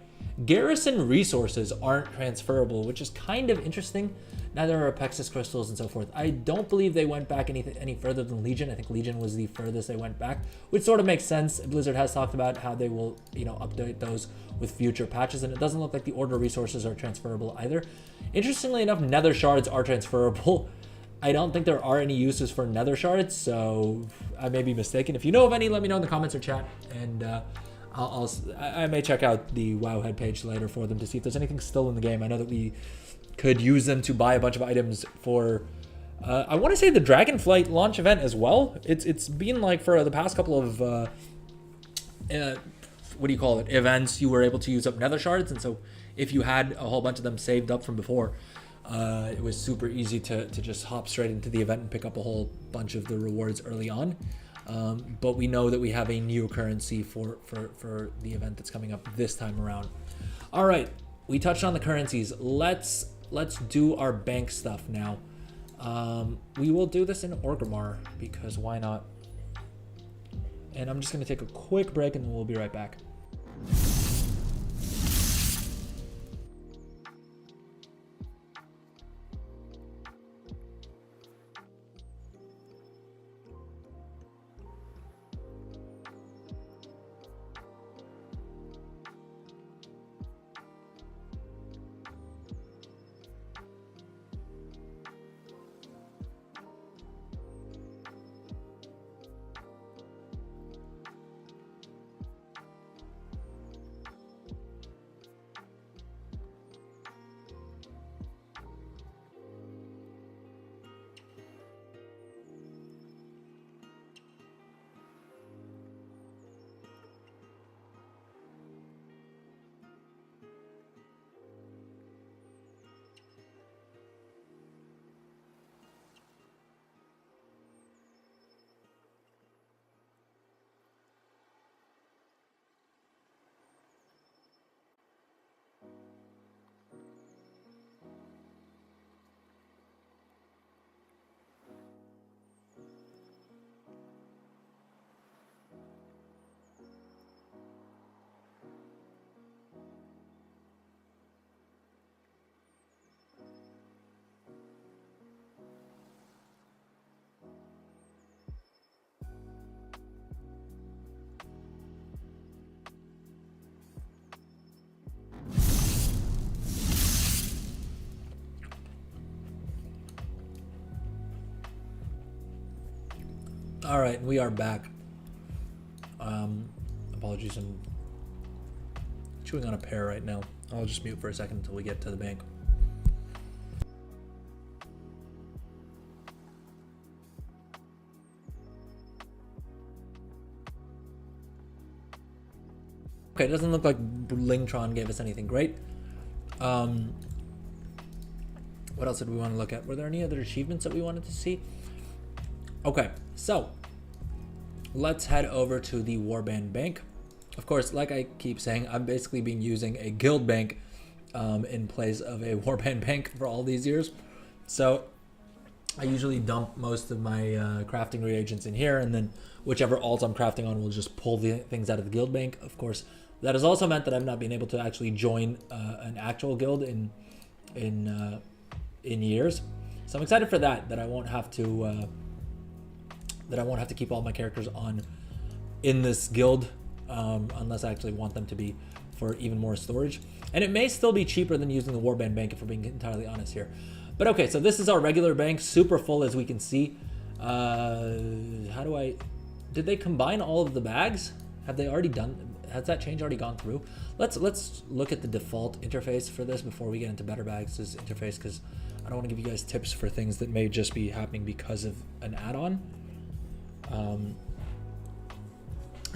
Garrison resources aren't transferable, which is kind of interesting. Neither are Apexis crystals and so forth. I don't believe they went back any further than Legion. I think Legion was the furthest they went back, which sort of makes sense. Blizzard has talked about how they will, update those with future patches, and it doesn't look like the Order resources are transferable either. Interestingly enough, Nether shards are transferable. I don't think there are any uses for Nether shards, so I may be mistaken. If you know of any, let me know in the comments or chat, and I may check out the Wowhead page later for them to see if there's anything still in the game. I know that we could use them to buy a bunch of items for, I want to say the Dragonflight launch event as well. It's been like for the past couple of, events, you were able to use up Nether shards, and so if you had a whole bunch of them saved up from before, it was super easy to just hop straight into the event and pick up a whole bunch of the rewards early on. But we know that we have a new currency for the event that's coming up this time around. All right, we touched on the currencies. Let's do our bank stuff now. We will do this in Orgrimmar because why not? And I'm just going to take a quick break and then we'll be right back. All right, we are back. Apologies, I'm chewing on a pear right now. I'll just mute for a second until we get to the bank. Okay, it doesn't look like Blingtron gave us anything great. What else did we want to look at? Were there any other achievements that we wanted to see? Okay, so let's head over to the Warband Bank. Of course, like I keep saying, I've basically been using a guild bank in place of a Warband Bank for all these years. So I usually dump most of my crafting reagents in here, and then whichever alt I'm crafting on will just pull the things out of the guild bank. Of course, that has also meant that I've not been able to actually join an actual guild in years. So I'm excited for that. That I won't have to keep all my characters on in this guild unless I actually want them to be for even more storage. And it may still be cheaper than using the Warband Bank if we're being entirely honest here. But okay, so this is our regular bank, super full as we can see. Did they combine all of the bags? Have they already done? Has that change already gone through? Let's look at the default interface for this before we get into Better Bags' interface, because I don't want to give you guys tips for things that may just be happening because of an add-on. And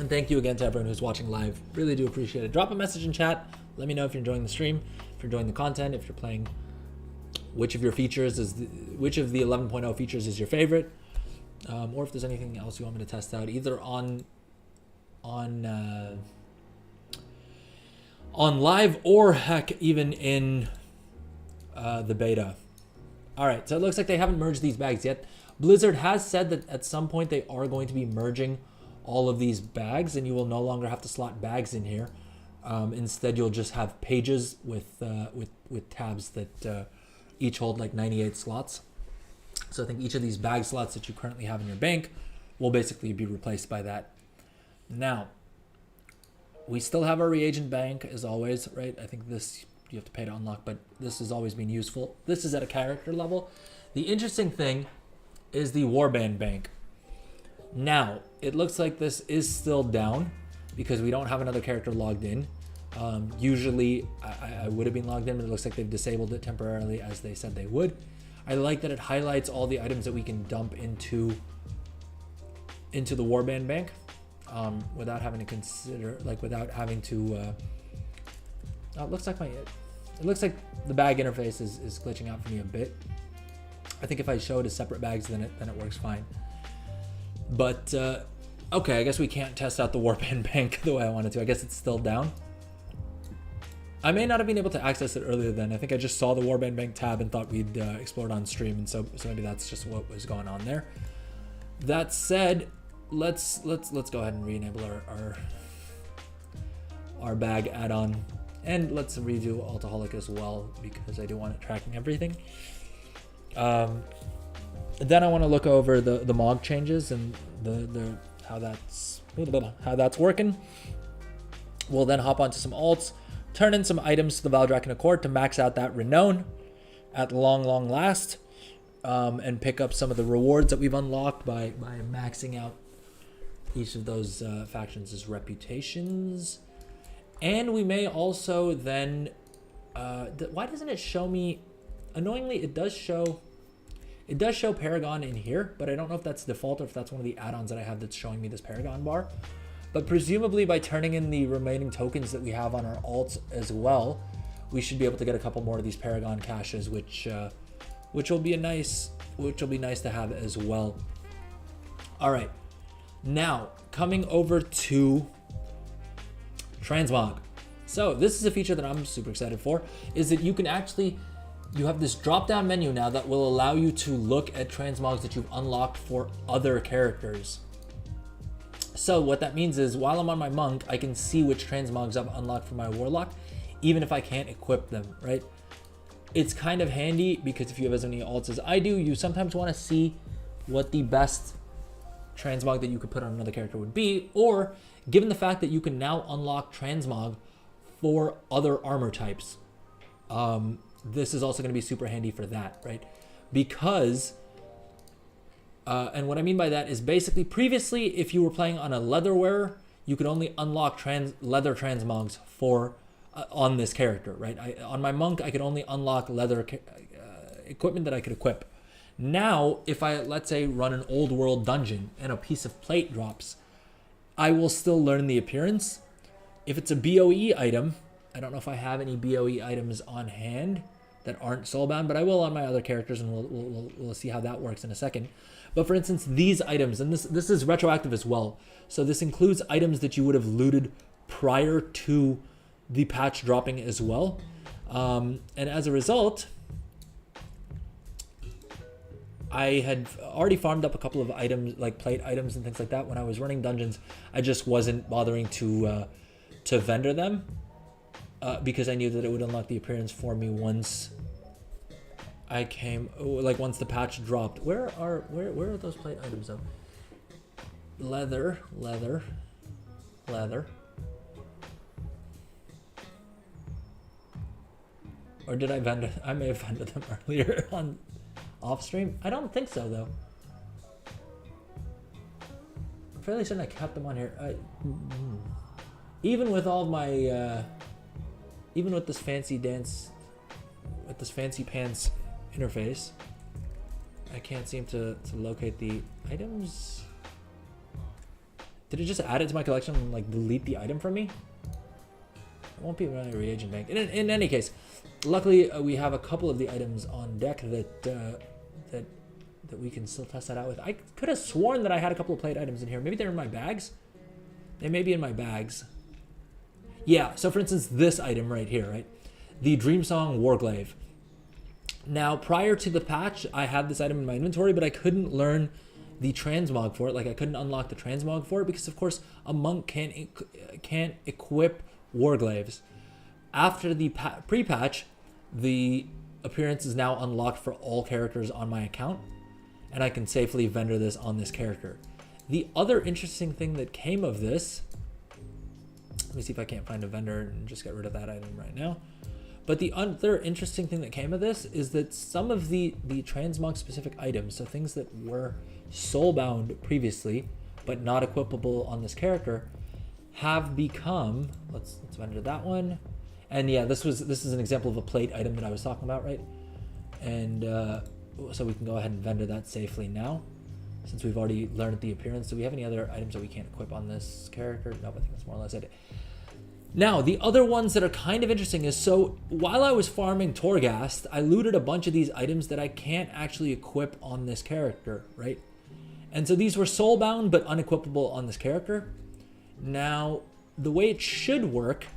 thank you again to everyone who's watching live. Really do appreciate it. Drop a message in chat. Let me know if you're enjoying the stream, if you're enjoying the content, if you're playing, which of your features which of the 11.0 features is your favorite, or if there's anything else you want me to test out, either on live or heck even in the beta. All right, so it looks like they haven't merged these bags yet. Blizzard has said that at some point they are going to be merging all of these bags, and you will no longer have to slot bags in here. Instead, you'll just have pages with tabs that each hold like 98 slots. So I think each of these bag slots that you currently have in your bank will basically be replaced by that. Now, we still have our reagent bank as always, right? I think this you have to pay to unlock, but this has always been useful. This is at a character level. The interesting thing is the Warband Bank. Now, it looks like this is still down because we don't have another character logged in. Usually, I would have been logged in, but it looks like they've disabled it temporarily as they said they would. I like that it highlights all the items that we can dump into the Warband Bank without having to consider, like without having to, it looks like the bag interface is glitching out for me a bit. I think if I show it as separate bags, then it works fine. But okay, I guess we can't test out the Warband Bank the way I wanted to. I guess it's still down. I may not have been able to access it earlier then. I think I just saw the Warband Bank tab and thought we'd explore it on stream, and so maybe that's just what was going on there. That said, let's go ahead and re-enable our bag add-on, and let's redo Altaholic as well because I do want it tracking everything. Then I want to look over the MOG changes and the how that's working. We'll then hop onto some alts, turn in some items to the Valdrakken Accord to max out that renown at long last, and pick up some of the rewards that we've unlocked by maxing out each of those factions' reputations. And we may also then why doesn't it show me? Annoyingly, it does show Paragon in here, but I don't know if that's default or if that's one of the add-ons that I have that's showing me this Paragon bar. But presumably by turning in the remaining tokens that we have on our alts as well, we should be able to get a couple more of these Paragon caches, which will be nice to have as well. All right, now coming over to Transmog. So this is a feature that I'm super excited for, is that you have this drop-down menu now that will allow you to look at transmogs that you've unlocked for other characters. So what that means is while I'm on my monk, I can see which transmogs I've unlocked for my warlock, even if I can't equip them, right? It's kind of handy because if you have as many alts as I do, you sometimes want to see what the best transmog that you could put on another character would be, or given the fact that you can now unlock transmog for other armor types. This is also going to be super handy for that, right? Because, and what I mean by that is basically previously, if you were playing on a leather wearer, you could only unlock leather transmogs for on this character, right? On my monk, I could only unlock leather equipment that I could equip. Now, if I, let's say, run an old world dungeon and a piece of plate drops, I will still learn the appearance. If it's a BOE item, I don't know if I have any BOE items on hand that aren't soulbound, but I will on my other characters, and we'll see how that works in a second. But for instance, these items, and this is retroactive as well. So this includes items that you would have looted prior to the patch dropping as well. And as a result, I had already farmed up a couple of items, like plate items and things like that. When I was running dungeons, I just wasn't bothering to vendor them because I knew that it would unlock the appearance for me once I came, once the patch dropped. Where are those plate items though? Leather. Or did I vendor? I may have vended them earlier on off stream. I don't think so though. I'm fairly certain I kept them on here. Even with all my, even with this fancy pants interface, I can't seem to locate the items. Did it just add it to my collection and like delete the item from me? It won't be running a reagent bank. In any case, luckily we have a couple of the items on deck that we can still test that out with. I could have sworn that I had a couple of plate items in here. Maybe they're in my bags. They may be in my bags. Yeah, so for instance, this item right here, right? The Dreamsong Warglaive. Now, prior to the patch, I had this item in my inventory, but I couldn't learn the transmog for it. Like, I couldn't unlock the transmog for it because, of course, a monk can't equip Warglaives. After the pre-patch, the appearance is now unlocked for all characters on my account, and I can safely vendor this on this character. The other interesting thing that came of this, let me see if I can't find a vendor and just get rid of that item right now. But the other interesting thing that came of this is that some of the transmog specific items, so things that were soulbound previously but not equipable on this character, have become, let's vendor that one. And yeah, this is an example of a plate item that I was talking about, right? And so we can go ahead and vendor that safely now, since we've already learned the appearance. Do we have any other items that we can't equip on this character? No, I think that's more or less it. Now, the other ones that are kind of interesting is, so while I was farming Torghast, I looted a bunch of these items that I can't actually equip on this character, right? And so these were soulbound but unequipable on this character. Now, the way it should work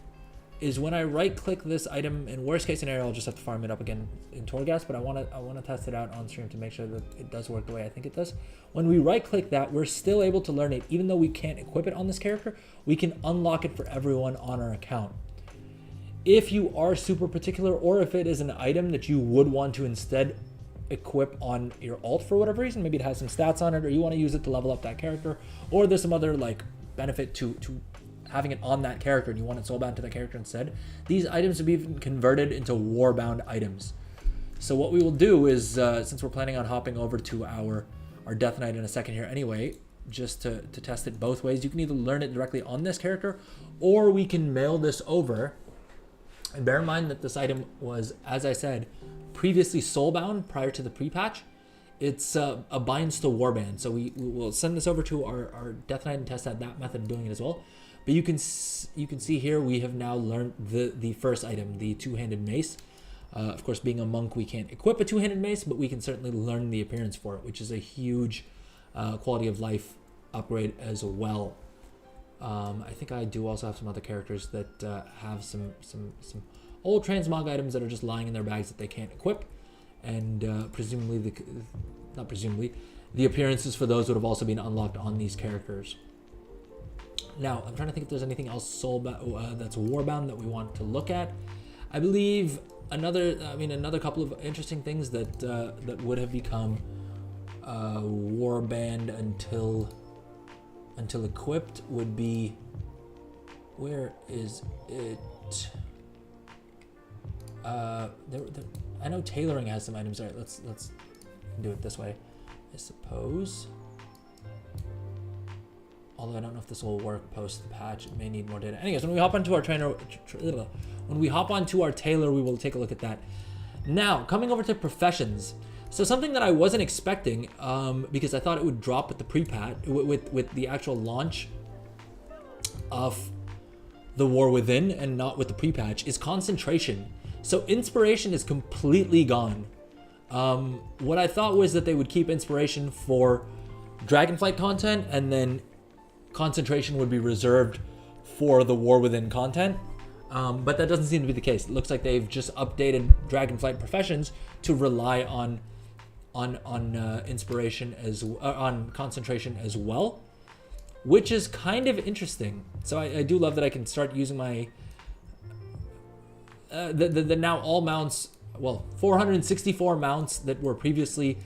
is when I right-click this item, in worst case scenario, I'll just have to farm it up again in Torghast, but I want to test it out on stream to make sure that it does work the way I think it does. When we right-click that, we're still able to learn it. Even though we can't equip it on this character, we can unlock it for everyone on our account. If you are super particular, or if it is an item that you would want to instead equip on your alt for whatever reason, maybe it has some stats on it, or you want to use it to level up that character, or there's some other like benefit to having it on that character and you want it soulbound to that character instead, these items will be converted into warbound items. So what we will do is, since we're planning on hopping over to our Death Knight in a second here anyway, just to test it both ways, you can either learn it directly on this character, or we can mail this over. And bear in mind that this item was, as I said, previously soulbound prior to the pre-patch. It's a binds to warband. So we will send this over to our Death Knight and test out that method of doing it as well. But you can see here we have now learned the first item, the two-handed mace. Of course, being a monk, we can't equip a two-handed mace, but we can certainly learn the appearance for it, which is a huge quality of life upgrade as well. I think I do also have some other characters that have some old transmog items that are just lying in their bags that they can't equip, and the appearances for those would have also been unlocked on these characters. Now, I'm trying to think if there's anything else that's warbound that we want to look at. I believe another couple of interesting things that would have become warband until equipped would be, where is it? I know tailoring has some items. All right, let's do it this way, I suppose. Although I don't know if this will work post the patch. It may need more data. Anyways, when we hop onto our when we hop onto our tailor, we will take a look at that. Now, coming over to professions. So something that I wasn't expecting, because I thought it would drop with the pre-patch, with the actual launch of the War Within and not with the pre-patch, is concentration. So inspiration is completely gone. What I thought was that they would keep inspiration for Dragonflight content, and then concentration would be reserved for the War Within content. But that doesn't seem to be the case. It looks like they've just updated Dragonflight professions to rely on inspiration on concentration as well, which is kind of interesting. So I do love that I can start using my the now all mounts. Well, 464 mounts that were previously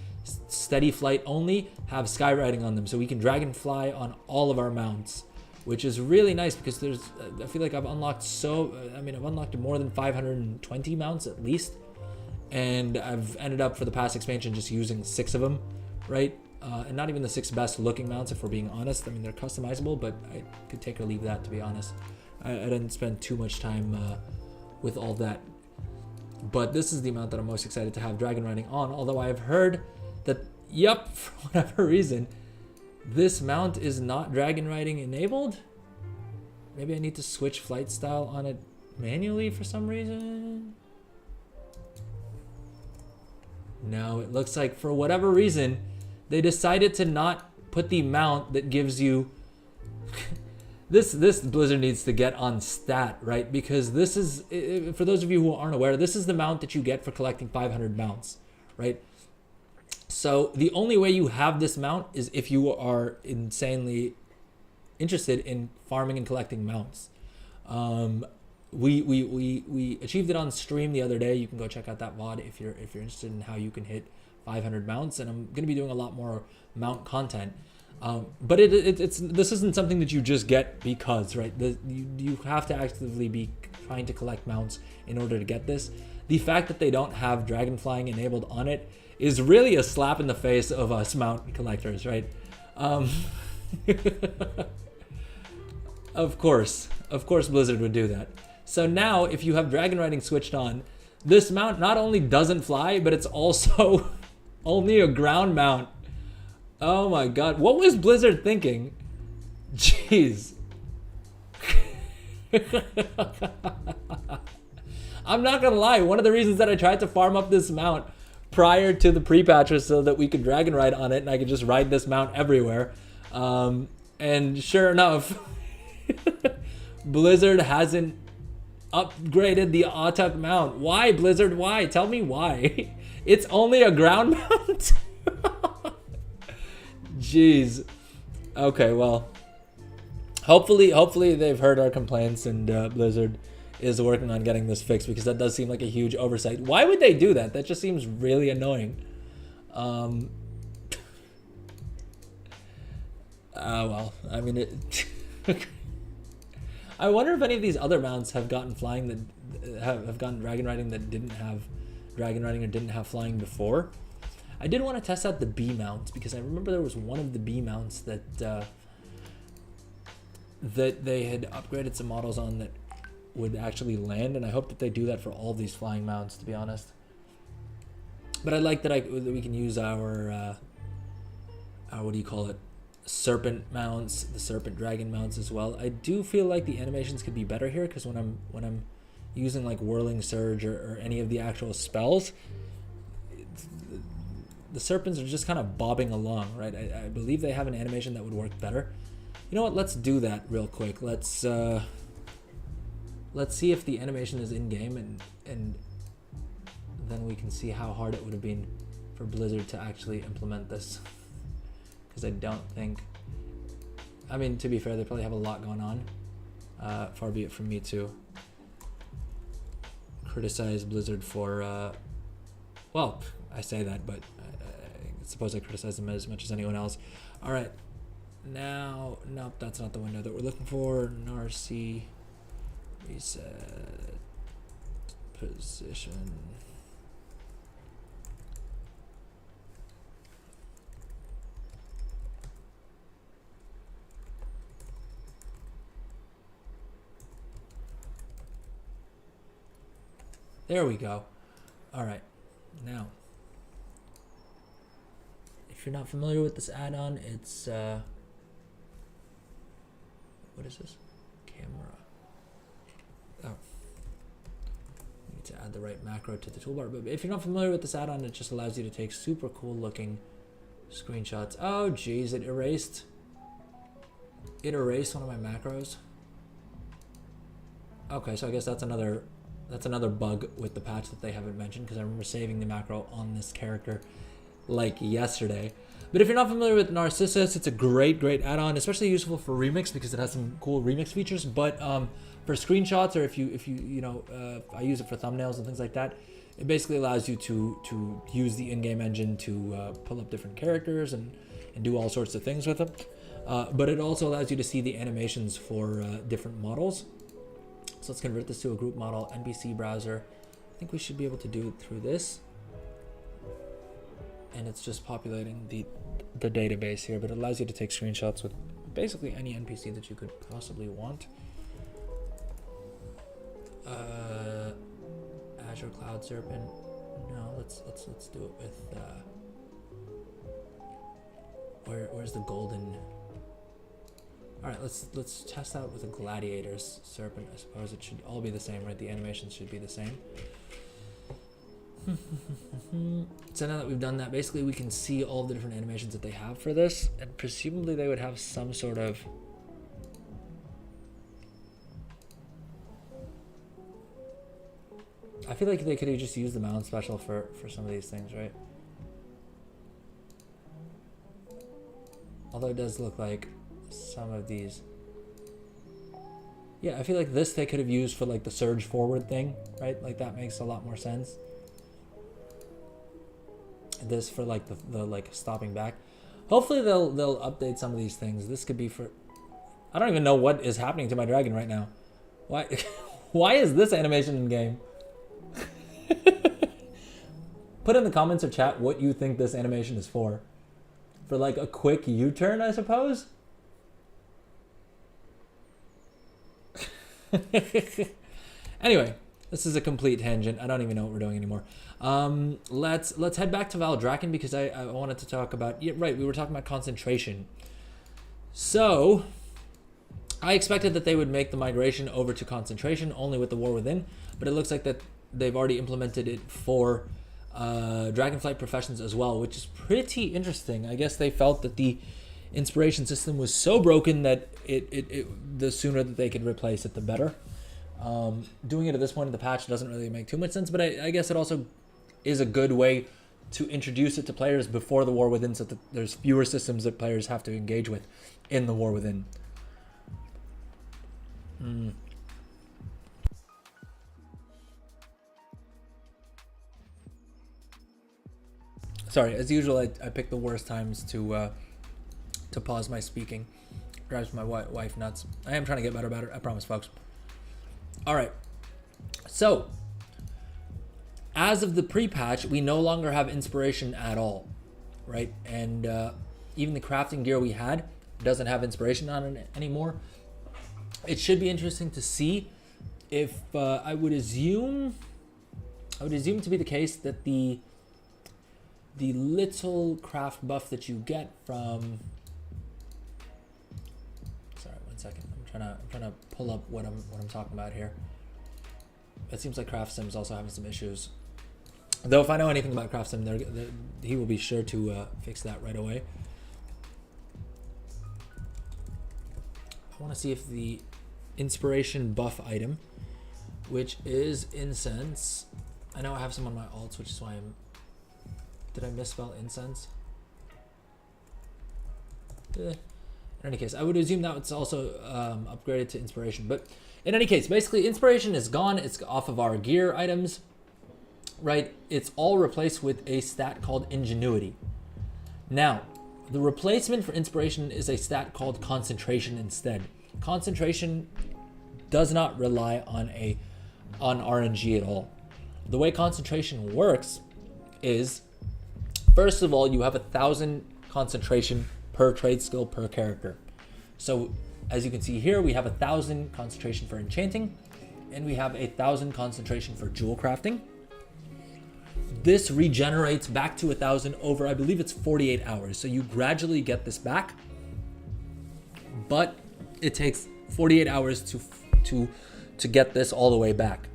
steady flight only have skywriting on them, so we can dragonfly on all of our mounts, which is really nice because I feel like I've unlocked I've unlocked more than 520 mounts at least, and I've ended up for the past expansion just using 6 of them, right? And not even the 6 best looking mounts, if we're being honest. I mean, they're customizable, but I could take or leave that, to be honest. I didn't spend too much time with all that. But this is the amount that I'm most excited to have dragon riding on, although I've heard that, yep, for whatever reason, this mount is not dragon riding enabled. Maybe I need to switch flight style on it manually for some reason. No, it looks like for whatever reason, they decided to not put the mount that gives you... This Blizzard needs to get on stat, right? Because this is, for those of you who aren't aware, this is the mount that you get for collecting 500 mounts, right? So the only way you have this mount is if you are insanely interested in farming and collecting mounts. We achieved it on stream the other day. You can go check out that VOD if you're interested in how you can hit 500 mounts, and I'm going to be doing a lot more mount content. But this isn't something that you just get because, right? You have to actively be trying to collect mounts in order to get this. The fact that they don't have dragon flying enabled on it is really a slap in the face of us mount collectors, right? Of course Blizzard would do that. So now if you have dragon riding switched on, this mount not only doesn't fly, but it's also only a ground mount. Oh my god, what was Blizzard thinking? Jeez. I'm not gonna lie, one of the reasons that I tried to farm up this mount prior to the pre-patch was so that we could dragon ride on it and I could just ride this mount everywhere. And sure enough, Blizzard hasn't upgraded the Autuck mount. Why, Blizzard? Why? Tell me why. It's only a ground mount? Jeez. Okay, well, hopefully they've heard our complaints and Blizzard is working on getting this fixed, because that does seem like a huge oversight. Why would they do that? That just seems really annoying. Well, I mean, I wonder if any of these other mounts have gotten flying that have gotten dragon riding that didn't have dragon riding or didn't have flying before. I did want to test out the B mounts, because I remember there was one of the B mounts that that they had upgraded some models on that would actually land, and I hope that they do that for all these flying mounts, to be honest. But I like that we can use our what do you call it, serpent mounts, the serpent dragon mounts as well. I do feel like the animations could be better here, because when I'm using like whirling surge or any of the actual spells, the serpents are just kind of bobbing along, right? I believe they have an animation that would work better. You know what? Let's do that real quick. Let's see if the animation is in game, and then we can see how hard it would have been for Blizzard to actually implement this. Because I don't think, I mean, to be fair, they probably have a lot going on. Far be it from me to criticize Blizzard for, well, I say that, but I suppose I criticize them as much as anyone else. All right, now, nope, that's not the window that we're looking for. Narcy, reset, position. There we go. All right. Now, if you're not familiar with this add-on, it's what is this? Camera. Oh. Need to add the right macro to the toolbar. But if you're not familiar with this add-on, it just allows you to take super cool looking screenshots. Oh geez, it erased one of my macros. Okay, so I guess that's another bug with the patch that they haven't mentioned, because I remember saving the macro on this character like yesterday. But if you're not familiar with Narcissus, it's a great add-on, especially useful for remix because it has some cool remix features. But for screenshots, or if you I use it for thumbnails and things like that, it basically allows you to use the in-game engine to pull up different characters and do all sorts of things with them. But it also allows you to see the animations for different models. So let's convert this to a group model, NPC browser. I think we should be able to do it through this. And it's just populating the database here, but it allows you to take screenshots with basically any NPC that you could possibly want. Azure Cloud Serpent. No, let's do it with where's the golden? All right, let's test out with a Gladiator's Serpent. I suppose it should all be the same, right? The animations should be the same. So now that we've done that, basically we can see all the different animations that they have for this, and presumably they would have some sort of I feel like they could have just used the mount special for some of these things, right? Although it does look like some of these, yeah, I feel like this they could have used for like the surge forward thing, right? Like that makes a lot more sense. This for like the like stopping back. Hopefully they'll update some of these things. This could be for, I don't even know what is happening to my dragon right now. Why why is this animation in game? Put in the comments or chat what you think this animation is for. For like a quick U-turn, I suppose. Anyway, this is a complete tangent. I don't even know what we're doing anymore. Let's head back to Valdrakken because I wanted to talk about, yeah, right, we were talking about concentration. So I expected that they would make the migration over to concentration only with the War Within, but it looks like that they've already implemented it for Dragonflight Professions as well, which is pretty interesting. I guess they felt that the inspiration system was so broken that the sooner that they could replace it, the better. Doing it at this point in the patch doesn't really make too much sense, but I guess it also is a good way to introduce it to players before the War Within, so that there's fewer systems that players have to engage with in the War Within. Sorry, as usual, I pick the worst times to pause my speaking. Drives my wife nuts. I am trying to get better about it, I promise, folks. All right, so as of the pre-patch, we no longer have inspiration at all, right? And even the crafting gear we had doesn't have inspiration on it anymore. It should be interesting to see if I would assume to be the case that the little craft buff that you get from, sorry, 1 second. I'm trying to pull up what I'm talking about here. It seems like Craft Sim's also having some issues. Though if I know anything about Craft Sim, he will be sure to fix that right away. I want to see if the inspiration buff item, which is incense. I know I have some on my alts, which is why I'm. Did I misspell incense? In any case, I would assume that it's also upgraded to inspiration. But in any case, basically inspiration is gone. It's off of our gear items, right? It's all replaced with a stat called ingenuity. Now, the replacement for inspiration is a stat called concentration instead. Concentration does not rely on RNG at all. The way concentration works is, first of all, you have 1,000 concentration per trade skill per character. So as you can see here, we have 1,000 concentration for enchanting and we have 1,000 concentration for jewel crafting. This regenerates back to 1,000 over, I believe it's 48 hours. So you gradually get this back, but it takes 48 hours to get this all the way back.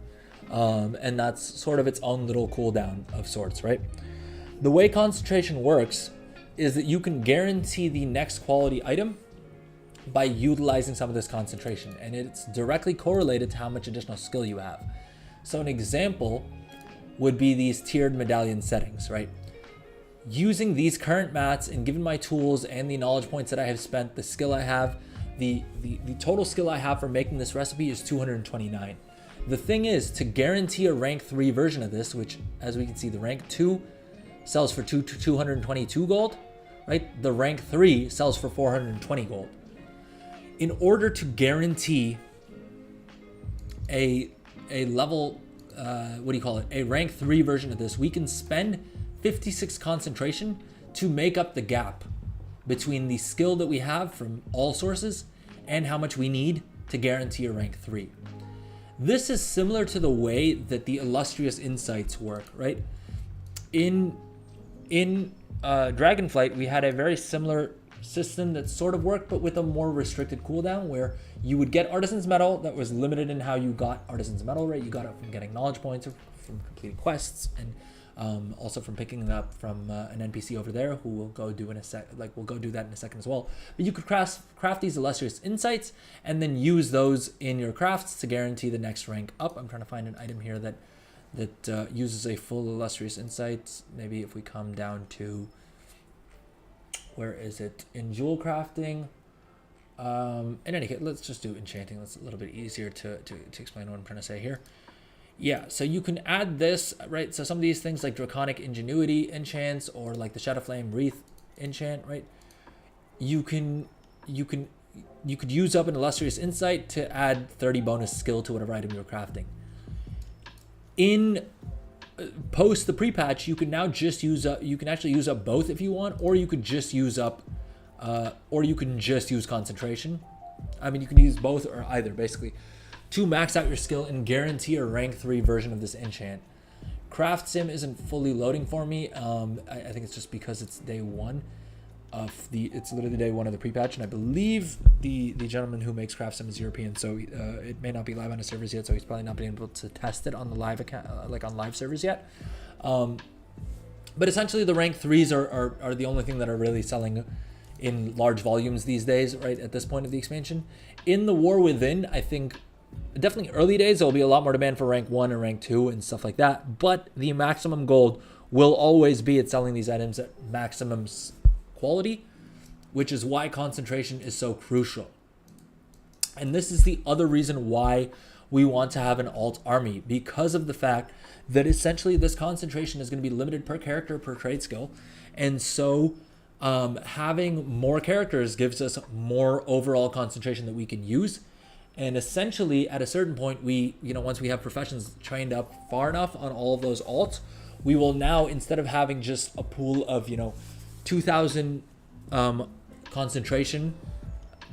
And that's sort of its own little cooldown of sorts, right? The way concentration works is that you can guarantee the next quality item by utilizing some of this concentration, and it's directly correlated to how much additional skill you have. So an example would be these tiered medallion settings, right? Using these current mats and given my tools and the knowledge points that I have spent, the skill I have, the total skill I have for making this recipe is 229. The thing is, to guarantee a rank 3 version of this, which as we can see, the rank 2 sells for 222 gold, right? The rank 3 sells for 420 gold. In order to guarantee a level, a rank 3 version of this, we can spend 56 concentration to make up the gap between the skill that we have from all sources and how much we need to guarantee a rank 3. This is similar to the way that the illustrious insights work, right? In Dragonflight, we had a very similar system that sort of worked, but with a more restricted cooldown, where you would get Artisan's Metal that was limited in how you got Artisan's Metal, right? You got it from getting knowledge points, or from completing quests, and also from picking it up from an NPC over there, who will go do in a sec. Like, we'll go do that in a second as well. But you could craft these illustrious insights and then use those in your crafts to guarantee the next rank up. I'm trying to find an item here that uses a full illustrious insights. Maybe if we come down to, where is it? In jewel crafting. In any case, let's just do enchanting. That's a little bit easier to explain what I'm trying to say here. Yeah, so you can add this, right? So some of these things like Draconic Ingenuity enchants, or like the Shadowflame Wreath enchant, right? You could use up an illustrious insight to add 30 bonus skill to whatever item you're crafting. In post the pre-patch, you can now just use up, you can actually use up both if you want, or you could just use up, or you can just use concentration. I mean, you can use both or either, basically, to max out your skill and guarantee a rank 3 version of this enchant. Craft Sim isn't fully loading for me. I think it's just because it's day 1 of it's literally day 1 of the pre-patch, and I believe the gentleman who makes Craft Sim is European, so it may not be live on his servers yet, so he's probably not been able to test it on the live account, like on live servers yet. But essentially, the rank 3s are the only thing that are really selling in large volumes these days, right, at this point of the expansion. In the War Within, I think definitely early days, there'll be a lot more demand for rank 1 and rank 2 and stuff like that, but the maximum gold will always be at selling these items at maximum quality, which is why concentration is so crucial. And this is the other reason why we want to have an alt army, because of the fact that essentially this concentration is going to be limited per character, per trade skill, and so having more characters gives us more overall concentration that we can use. And essentially, at a certain point, we, once we have professions trained up far enough on all of those alts, we will now, instead of having just a pool of, 2,000 concentration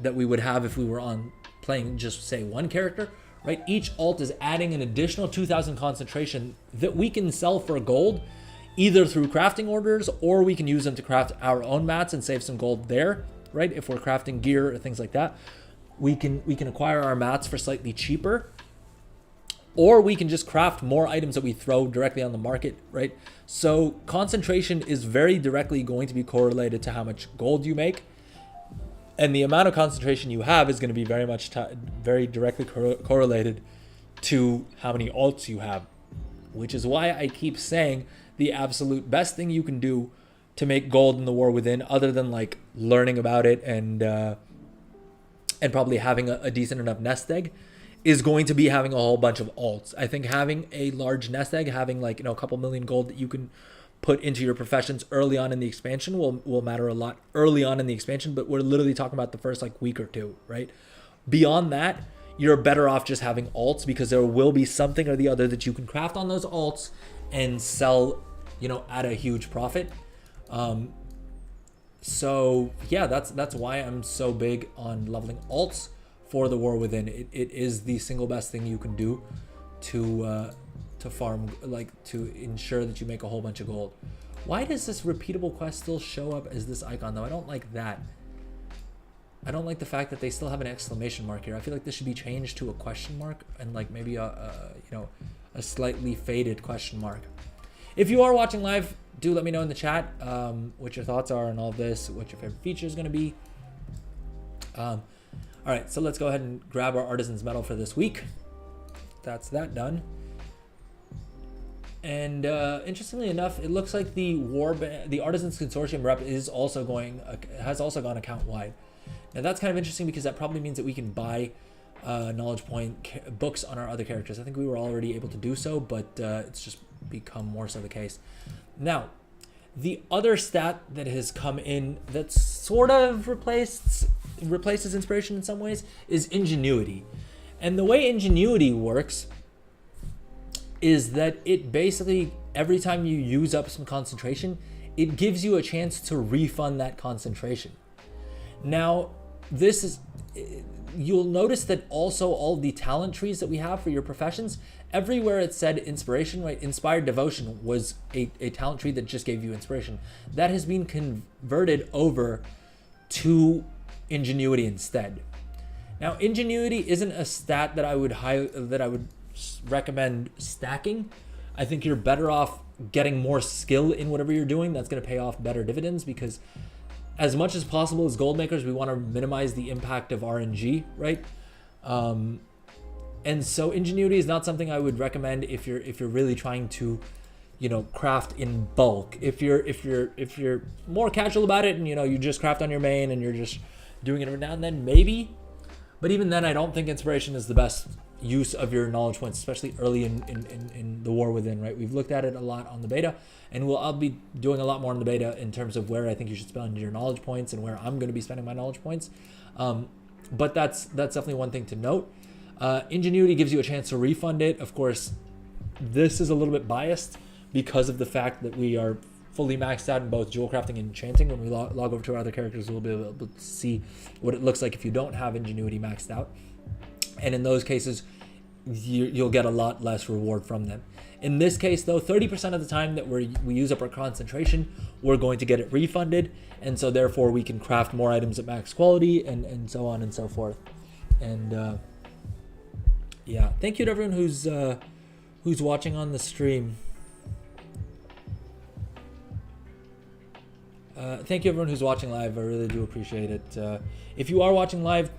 that we would have if we were on playing just, say, one character, right? Each alt is adding an additional 2,000 concentration that we can sell for gold, either through crafting orders, or we can use them to craft our own mats and save some gold there, right? If we're crafting gear or things like that. We can acquire our mats for slightly cheaper, or we can just craft more items that we throw directly on the market, right? So concentration is very directly going to be correlated to how much gold you make, and the amount of concentration you have is going to be very directly correlated to how many alts you have, which is why I keep saying the absolute best thing you can do to make gold in the War Within, other than like learning about it and probably having a decent enough nest egg, is going to be having a whole bunch of alts. I think having a large nest egg, having like, a couple million gold that you can put into your professions early on in the expansion will matter a lot early on in the expansion, but we're literally talking about the first like week or two, right? Beyond that, you're better off just having alts, because there will be something or the other that you can craft on those alts and sell, at a huge profit. So yeah, that's why I'm so big on leveling alts for the War Within. It is the single best thing you can do to farm, like to ensure that you make a whole bunch of gold. Why does this repeatable quest still show up as this icon though? I don't like that. I don't like the fact that they still have an exclamation mark here. I feel like this should be changed to a question mark and like maybe a slightly faded question mark. If you are watching live, do let me know in the chat what your thoughts are on all this, what your favorite feature is going to be. All right, so let's go ahead and grab our Artisan's Medal for this week. That's that done. And interestingly enough, it looks like the Artisans Consortium rep has also gone account wide. Now that's kind of interesting because that probably means that we can buy knowledge point books on our other characters. I think we were already able to do so, but it's just become more so the case. Now, the other stat that has come in that sort of replaces inspiration in some ways is ingenuity. And the way ingenuity works is that it basically, every time you use up some concentration, it gives you a chance to refund that concentration. Now, this is, you'll notice that also all the talent trees that we have for your professions, everywhere it said inspiration, right? Inspired devotion was a talent tree that just gave you inspiration. That has been converted over to ingenuity instead. Now, ingenuity isn't a stat that I would recommend stacking. I think you're better off getting more skill in whatever you're doing. That's going to pay off better dividends, because as much as possible as gold makers, we want to minimize the impact of RNG, right? And so ingenuity is not something I would recommend if you're really trying to, craft in bulk. If you're more casual about it and you just craft on your main and you're just doing it every now and then, maybe. But even then, I don't think inspiration is the best use of your knowledge points, especially early in the War Within, right? We've looked at it a lot on the beta, and I'll be doing a lot more in the beta in terms of where I think you should spend your knowledge points and where I'm going to be spending my knowledge points. But that's definitely one thing to note. Ingenuity gives you a chance to refund it. Of course, this is a little bit biased because of the fact that we are fully maxed out in both jewel crafting and enchanting. When we log over to our other characters, we'll be able to see what it looks like if you don't have ingenuity maxed out. And in those cases, you'll get a lot less reward from them. In this case, though, 30% of the time that we use up our concentration, we're going to get it refunded. And so therefore, we can craft more items at max quality and so on and so forth. And yeah, thank you to everyone who's watching on the stream. Thank you everyone who's watching live. I really do appreciate it. If you are watching live,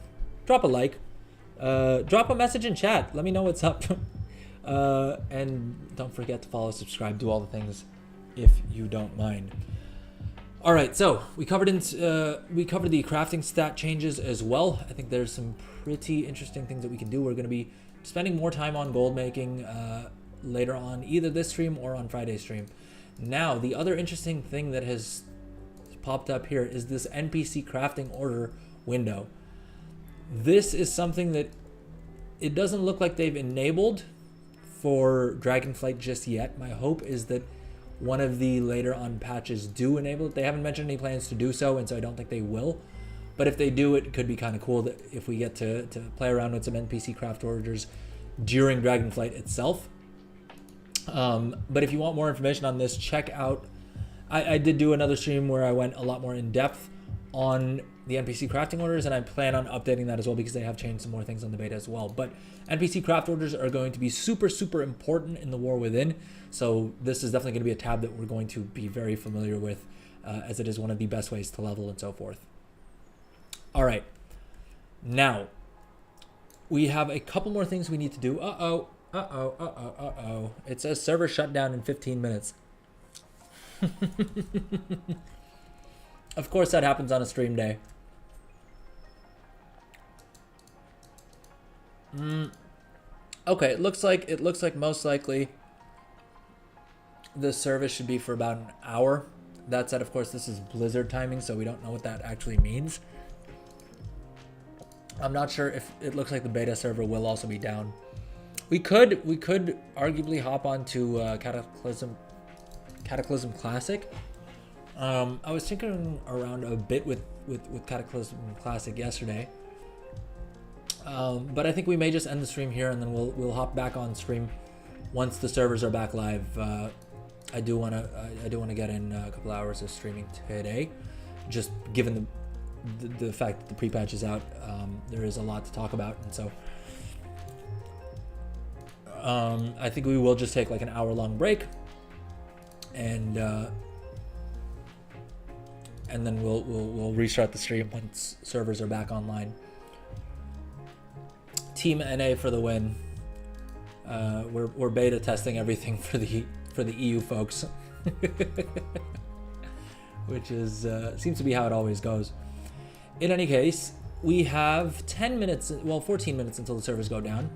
drop a like. Drop a message in chat. Let me know what's up. And don't forget to follow, subscribe, do all the things if you don't mind. All right, so we covered the crafting stat changes as well. I think there's some pretty interesting things that we can do. We're going to be spending more time on gold making later on, either this stream or on Friday's stream. Now, the other interesting thing that has popped up here is this NPC crafting order window. This is something that it doesn't look like they've enabled for Dragonflight just yet. My hope is that one of the later on patches do enable it. They haven't mentioned any plans to do so, and so I don't think they will. But if they do, it could be kind of cool that if we get to play around with some NPC craft orders during Dragonflight itself. But if you want more information on this, check out, I did do another stream where I went a lot more in depth on the NPC crafting orders, and I plan on updating that as well because they have changed some more things on the beta as well. But NPC craft orders are going to be super, super important in the War Within. So this is definitely going to be a tab that we're going to be very familiar with as it is one of the best ways to level and so forth. All right. Now, we have a couple more things we need to do. It says server shut down in 15 minutes. Of course that happens on a stream day. Okay, it looks like most likely the service should be for about an hour. That said, of course, this is Blizzard timing, so we don't know what that actually means. I'm not sure if it looks like the beta server will also be down. We could arguably hop onto Cataclysm Classic. I was tinkering around a bit with Cataclysm Classic yesterday. But I think we may just end the stream here, and then we'll hop back on stream once the servers are back live. I do want to get in a couple hours of streaming today, just given the fact that the pre-patch is out. There is a lot to talk about, and so I think we will just take like an hour-long break, and then we'll restart the stream once servers are back online. Team NA for the win. We're beta testing everything for the EU folks, which is seems to be how it always goes. In any case, we have 10 minutes, well, 14 minutes until the servers go down.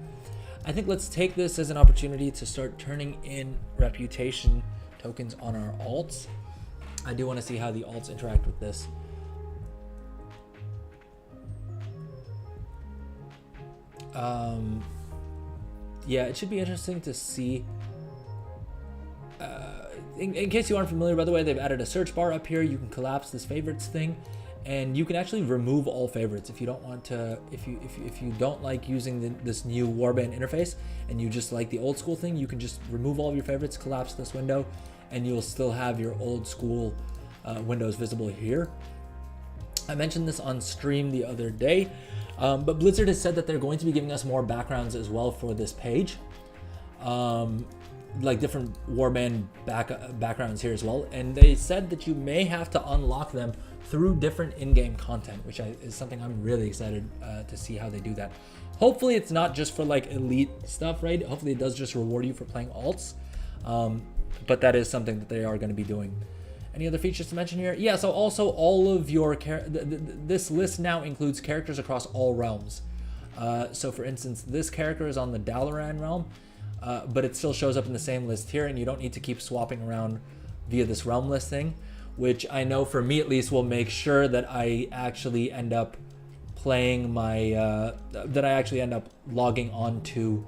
I think let's take this as an opportunity to start turning in reputation tokens on our alts. I do want to see how the alts interact with this. Yeah, it should be interesting to see. In case you aren't familiar, by the way, they've added a search bar up here. You can collapse this favorites thing, and you can actually remove all favorites if you don't want to. If you don't like using this new warband interface and you just like the old school thing, you can just remove all of your favorites, collapse this window, and you'll still have your old school windows visible here. I mentioned this on stream the other day. But Blizzard has said that they're going to be giving us more backgrounds as well for this page, like different warband backgrounds here as well. And they said that you may have to unlock them through different in-game content, which is something I'm really excited to see how they do that. Hopefully it's not just for like elite stuff, right? Hopefully it does just reward you for playing alts. But that is something that they are going to be doing. Any other features to mention here? Yeah, so also all of your this list now includes characters across all realms. So for instance, this character is on the Dalaran realm, but it still shows up in the same list here, and you don't need to keep swapping around via this realm listing, which I know for me at least will make sure that I actually end up playing my that I actually end up logging on to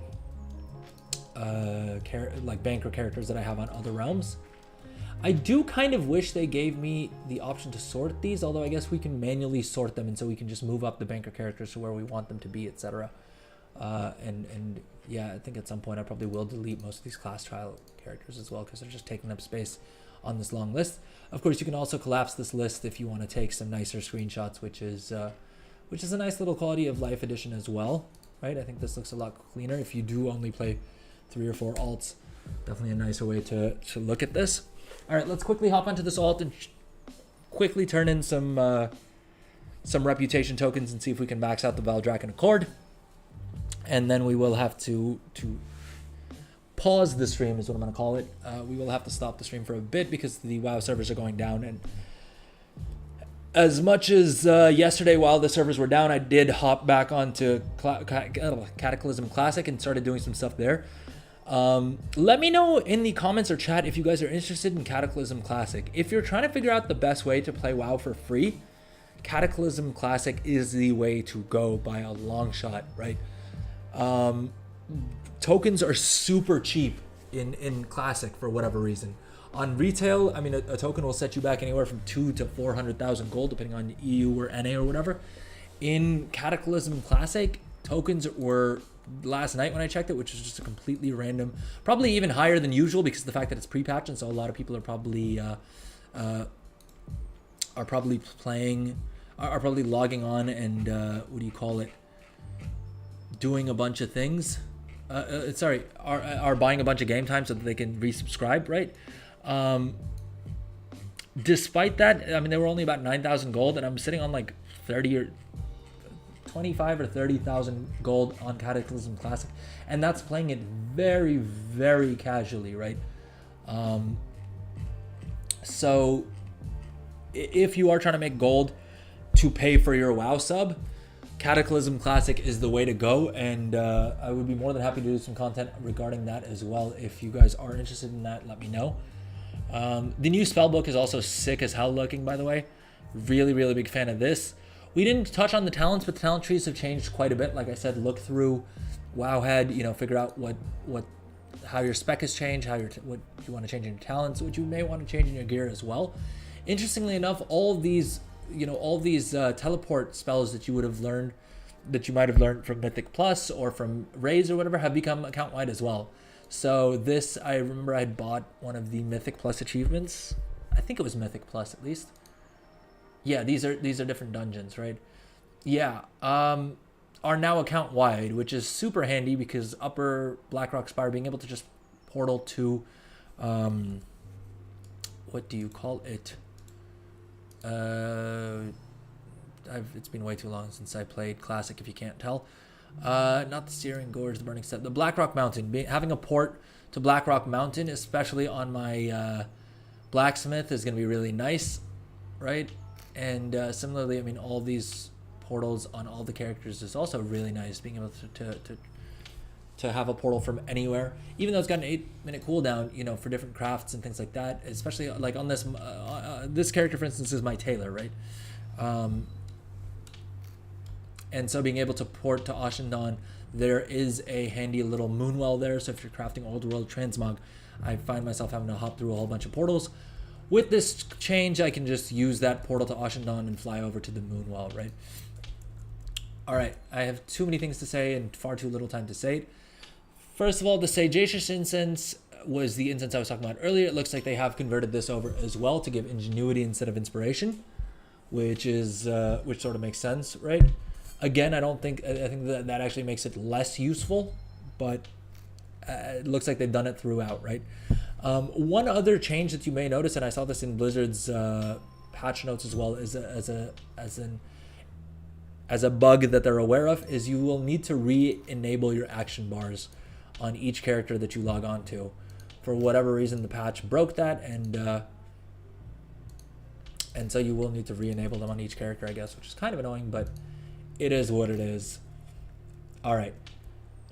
like banker characters that I have on other realms. I do kind of wish they gave me the option to sort these, although I guess we can manually sort them, and so we can just move up the banker characters to where we want them to be, etc. And yeah, I think at some point I probably will delete most of these class trial characters as well, because they're just taking up space on this long list. Of course, you can also collapse this list if you want to take some nicer screenshots, which is a nice little quality of life addition as well, right? I think this looks a lot cleaner if you do only play 3 or 4 alts. Definitely a nicer way to look at this. All right, let's quickly hop onto this alt and quickly turn in some reputation tokens and see if we can max out the Valdrakken Accord. And then we will have to pause the stream is what I'm going to call it. We will have to stop the stream for a bit because the WoW servers are going down. And as much as yesterday while the servers were down, I did hop back onto Cataclysm Classic and started doing some stuff there. Let me know in the comments or chat if you guys are interested in Cataclysm Classic. If you're trying to figure out the best way to play WoW for free, Cataclysm Classic is the way to go by a long shot, right? Tokens are super cheap in Classic for whatever reason. On retail, I mean, a token will set you back anywhere from 200,000 to 400,000 gold, depending on EU or NA or whatever. In Cataclysm Classic, tokens were, last night when I checked it, which is just a completely random, probably even higher than usual because of the fact that it's pre-patch, and so a lot of people are probably logging on and what do you call it, doing a bunch of things. Are buying a bunch of game time so that they can resubscribe, right? Despite that, I mean, they were only about 9,000 gold, and I'm sitting on like 30 or 25 or 30,000 gold on Cataclysm Classic, and that's playing it very, very casually, right? So if you are trying to make gold to pay for your WoW sub, Cataclysm Classic is the way to go, and I would be more than happy to do some content regarding that as well. If you guys are interested in that, let me know. The new spellbook is also sick as hell looking, by the way. Really, really big fan of this. We didn't touch on the talents, but the talent trees have changed quite a bit. Like I said, look through Wowhead, figure out how your spec has changed, what you want to change in your talents, what you may want to change in your gear as well. Interestingly enough, all these teleport spells that you would have learned that you might have learned from Mythic Plus or from Raise or whatever have become account wide as well. So this, I remember I had bought one of the Mythic Plus achievements. I think it was Mythic Plus at least. Yeah, these are different dungeons, right? Yeah, are now account wide, which is super handy because Upper Blackrock Spire being able to just portal to, what do you call it? It's been way too long since I played Classic, if you can't tell. Not the Searing Gorge, the Burning Steppe, the Blackrock Mountain. Having a port to Blackrock Mountain, especially on my blacksmith, is going to be really nice, right? And similarly, I mean, all these portals on all the characters is also really nice. Being able to have a portal from anywhere, even though it's got an 8-minute cooldown, you know, for different crafts and things like that. Especially like on this this character, for instance, is my tailor, right? And so being able to port to Ashendon, there is a handy little moonwell there. So if you're crafting Old World Transmog, I find myself having to hop through a whole bunch of portals. With this change, I can just use that portal to Ashendon and fly over to the moonwell, right? All right, I have too many things to say and far too little time to say it. First of all, the Sageaceous incense was the incense I was talking about earlier. It looks like they have converted this over as well to give ingenuity instead of inspiration, which sort of makes sense, right? Again, I think that actually makes it less useful, but it looks like they've done it throughout, right? One other change that you may notice, and I saw this in Blizzard's patch notes as well, is as a bug that they're aware of, is you will need to re-enable your action bars on each character that you log on to. For whatever reason, the patch broke that, and so you will need to re-enable them on each character, I guess, which is kind of annoying, but it is what it is. All right,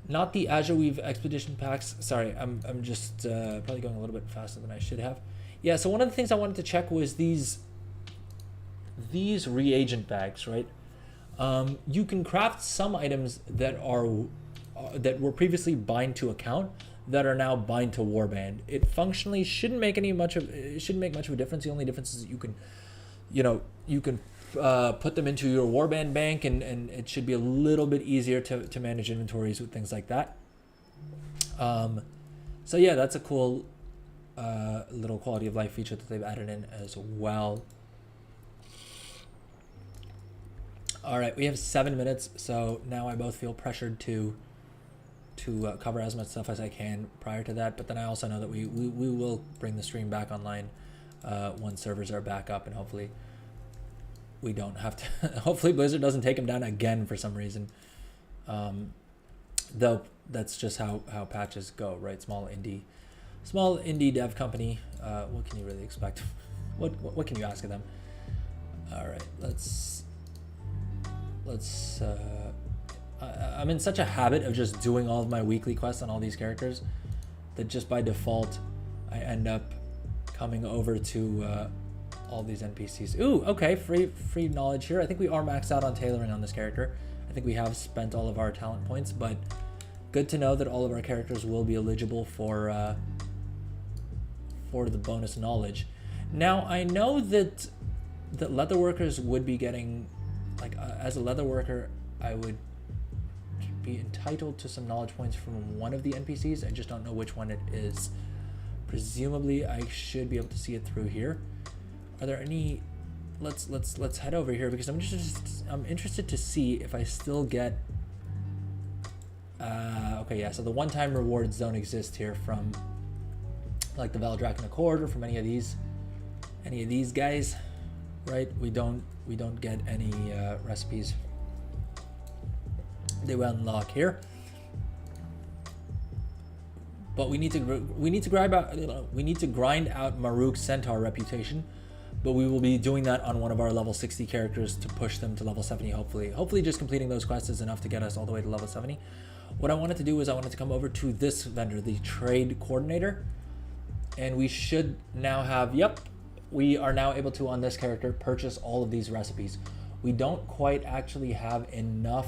not the Azure Weave Expedition packs. Sorry, I'm just probably going a little bit faster than I should have. Yeah, so one of the things I wanted to check was these reagent bags, right? You can craft some items that were previously bind to account that are now bind to warband. It functionally shouldn't make much of a difference. The only difference is that you can put them into your warband bank, and it should be a little bit easier to manage inventories with things like that. So yeah, that's a cool little quality of life feature that they've added in as well. All right, we have 7 minutes, so now I both feel pressured to cover as much stuff as I can prior to that, but then I also know that we will bring the stream back online once servers are back up, and hopefully we don't have to hopefully Blizzard doesn't take them down again for some reason, though that's just how patches go, right? Small indie dev company, what can you really expect? What can you ask of them? All right, let's I'm in such a habit of just doing all of my weekly quests on all these characters that just by default I end up coming over to all these NPCs. Ooh, okay, free knowledge here. I think we are maxed out on tailoring on this character. I think we have spent all of our talent points, but good to know that all of our characters will be eligible for the bonus knowledge. Now I know that leatherworkers would be getting, like, as a leatherworker, I would be entitled to some knowledge points from one of the NPCs. I just don't know which one it is. Presumably, I should be able to see it through here. Are there any? Let's head over here because I'm interested to see if I still get. Okay, yeah. So the one-time rewards don't exist here from, like, the Valdraken Accord or from any of these guys, right? We don't get any recipes. They will unlock here, but we need to grind out Maruk's Centaur reputation, but we will be doing that on one of our level 60 characters to push them to level 70. Hopefully just completing those quests is enough to get us all the way to level 70. What I wanted to do is I wanted to come over to this vendor, the trade coordinator, and we should now have, yep, we are now able to, on this character, purchase all of these recipes. We don't quite actually have enough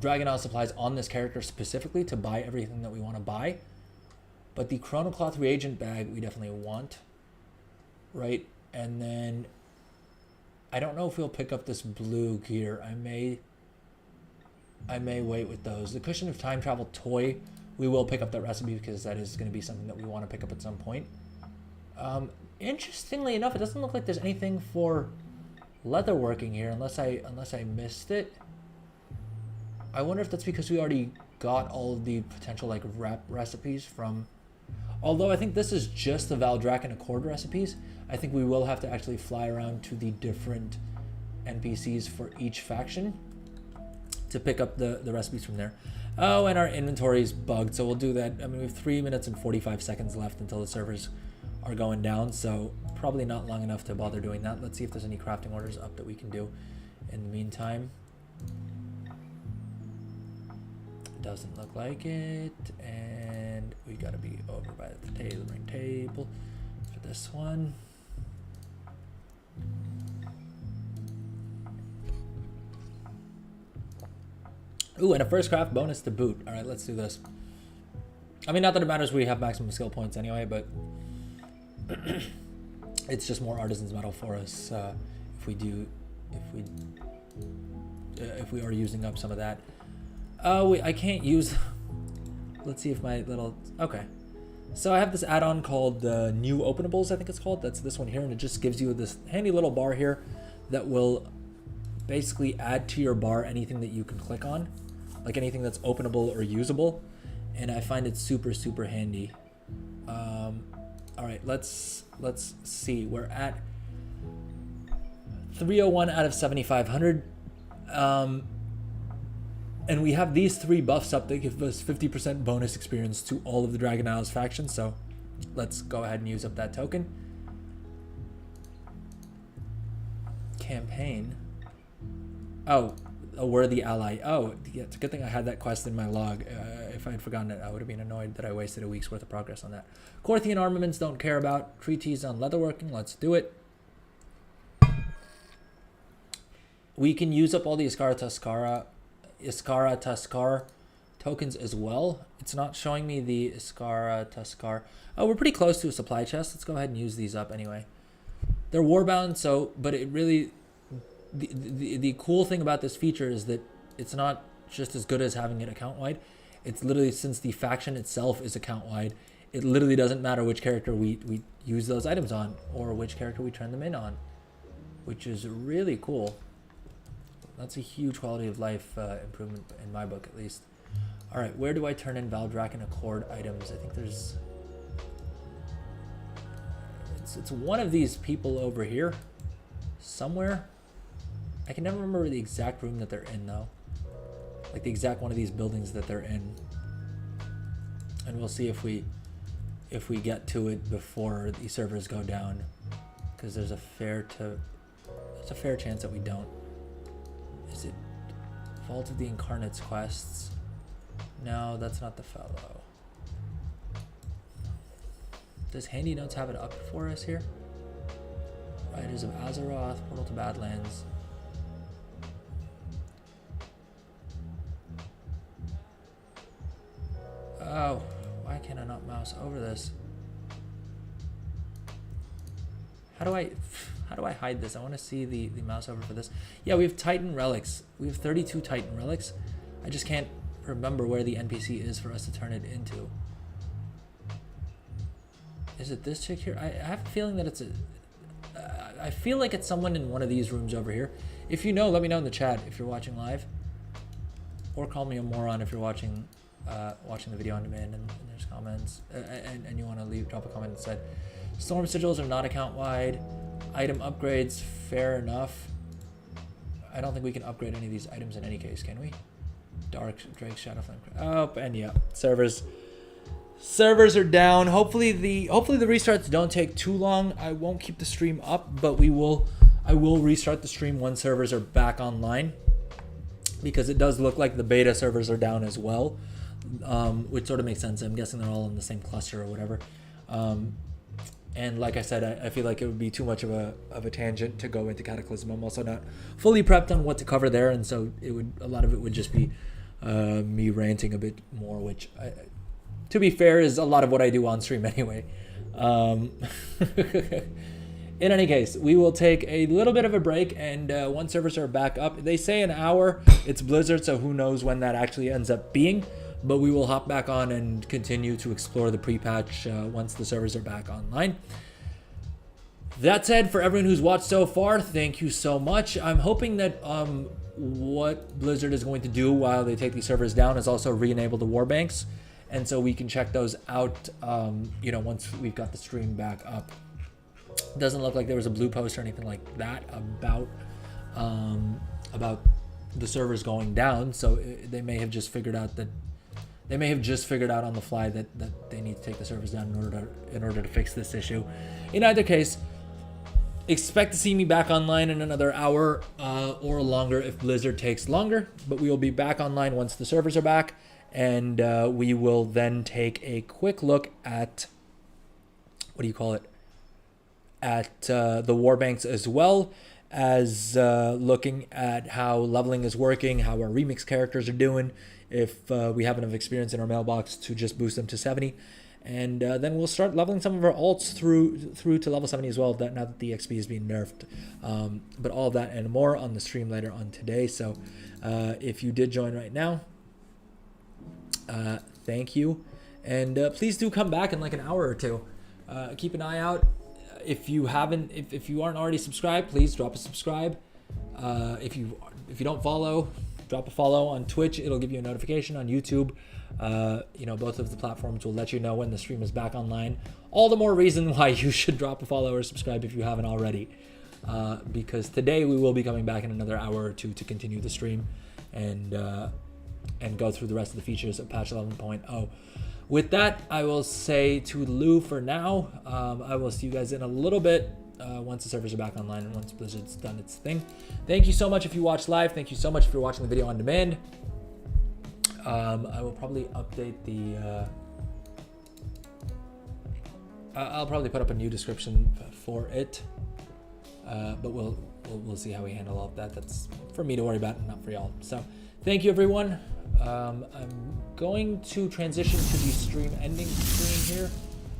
Dragon Isle supplies on this character specifically to buy everything that we want to buy, but the Chronocloth reagent bag we definitely want, right? And then I don't know if we'll pick up this blue gear. I may wait with those. The Cushion of Time Travel toy, we will pick up that recipe because that is going to be something that we want to pick up at some point. Interestingly enough, it doesn't look like there's anything for leatherworking here unless I missed it. I wonder if that's because we already got all of the potential like recipes from. Although I think this is just the Valdrakken Accord recipes, I think we will have to actually fly around to the different NPCs for each faction to pick up the recipes from there. Oh, and our inventory is bugged, so we'll do that. I mean, we have 3 minutes and 45 seconds left until the servers are going down, so probably not long enough to bother doing that. Let's see if there's any crafting orders up that we can do in the meantime. Doesn't look like it, and we gotta be over by the tailoring table for this one. Ooh, and a first craft bonus to boot. All right, let's do this. I mean, not that it matters, we have maximum skill points anyway, but it's just more artisan's metal for us if we are using up some of that. Oh, wait, I can't use. Let's see if my little. Okay, so I have this add-on called New Openables, I think it's called. That's this one here, and it just gives you this handy little bar here that will basically add to your bar anything that you can click on, like anything that's openable or usable, and I find it super handy. All right, let's see. We're at 301 out of 7,500, and we have these 3 buffs up that give us 50% bonus experience to all of the Dragon Isles factions. So let's go ahead and use up that token. Campaign. Oh, a worthy ally. Oh, yeah, it's a good thing I had that quest in my log. If I had forgotten it, I would have been annoyed that I wasted a week's worth of progress on that. Corthian armaments, don't care about. Treaties on leatherworking, let's do it. We can use up all the Iskara Tuskar tokens as well. It's not showing me the Iskara Tuskar. Oh, we're pretty close to a supply chest. Let's go ahead and use these up anyway. They're warbound, so, but it really, the cool thing about this feature is that it's not just as good as having it account wide. It's literally, since the faction itself is account wide, it literally doesn't matter which character we use those items on or which character we turn them in on, which is really cool. That's a huge quality of life improvement in my book, at least. All right, where do I turn in Valdrakken Accord items? I think there's. It's one of these people over here, somewhere. I can never remember the exact room that they're in, though. Like the exact one of these buildings that they're in. And we'll see if we get to it before the servers go down, because there's a fair chance that we don't. Is it Vault of the Incarnates quests? No, that's not the fellow. Does Handy Notes have it up for us here? Riders of Azeroth, Portal to Badlands. Oh, why can I not mouse over this? How do I hide this? I want to see the mouse over for this. Yeah, we have Titan relics. We have 32 Titan relics. I just can't remember where the NPC is for us to turn it into. Is it this chick here? I have a feeling that it's I feel like it's someone in one of these rooms over here. If you know, let me know in the chat if you're watching live, or call me a moron if you're watching the video on demand and there's comments and you want to drop a comment that said storm sigils are not account wide. Item upgrades, fair enough. I don't think we can upgrade any of these items in any case, can we? Dark Drake, Shadowflame. Oh, and yeah, servers are down. Hopefully the restarts don't take too long. I won't keep the stream up, but I will restart the stream when servers are back online, because it does look like the beta servers are down as well, which sort of makes sense. I'm guessing they're all in the same cluster or whatever. And like I said, I feel like it would be too much of a tangent to go into Cataclysm. I'm also not fully prepped on what to cover there, and so a lot of it would just be me ranting a bit more, which, to be fair, is a lot of what I do on stream anyway. In any case, we will take a little bit of a break, and once servers are back up, they say an hour. It's Blizzard, so who knows when that actually ends up being. But we will hop back on and continue to explore the pre-patch once the servers are back online. That said, for everyone who's watched so far, thank you so much. I'm hoping that what Blizzard is going to do while they take these servers down is also re-enable the warbands, and so we can check those out, once we've got the stream back up. Doesn't look like there was a blue post or anything like that about the servers going down, so they may have just figured out on the fly that they need to take the servers down in order to fix this issue. In either case, expect to see me back online in another hour or longer if Blizzard takes longer, but we will be back online once the servers are back, and we will then take a quick look at the warbands, as well as looking at how leveling is working, how our remix characters are doing, if we have enough experience in our mailbox to just boost them to 70. And then we'll start leveling some of our alts through to level 70 as well, now that the XP is being nerfed. But all of that and more on the stream later on today. So if you did join right now, thank you. And please do come back in like an hour or two. Keep an eye out. If you aren't already subscribed, please drop a subscribe. If you don't follow, drop a follow on Twitch. It'll give you a notification on YouTube. Both of the platforms will let you know when the stream is back online. All the more reason why you should drop a follow or subscribe if you haven't already. Because today we will be coming back in another hour or two to continue the stream and go through the rest of the features of patch 11.0. With that, I will say toodaloo for now. I will see you guys in a little bit once the servers are back online and once Blizzard's done its thing. Thank you so much if you watched live. Thank you so much if you're watching the video on demand. I will probably update the... I'll probably put up a new description for it. But we'll see how we handle all of that. That's for me to worry about and not for y'all. So thank you, everyone. I'm going to transition to the stream ending screen here,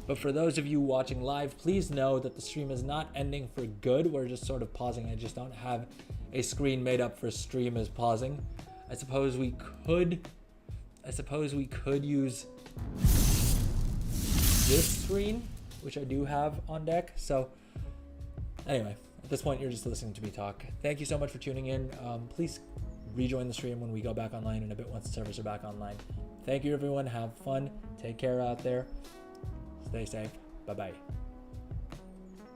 but for those of you watching live, please know that the stream is not ending for good. We're just sort of pausing. I just don't have a screen made up for stream as pausing. I suppose we could use this screen, which I do have on deck. So anyway, at this point, you're just listening to me talk. Thank you so much for tuning in. Please rejoin the stream when we go back online in a bit once the servers are back online. Thank you, everyone. Have fun. Take care out there. Stay safe. Bye-bye.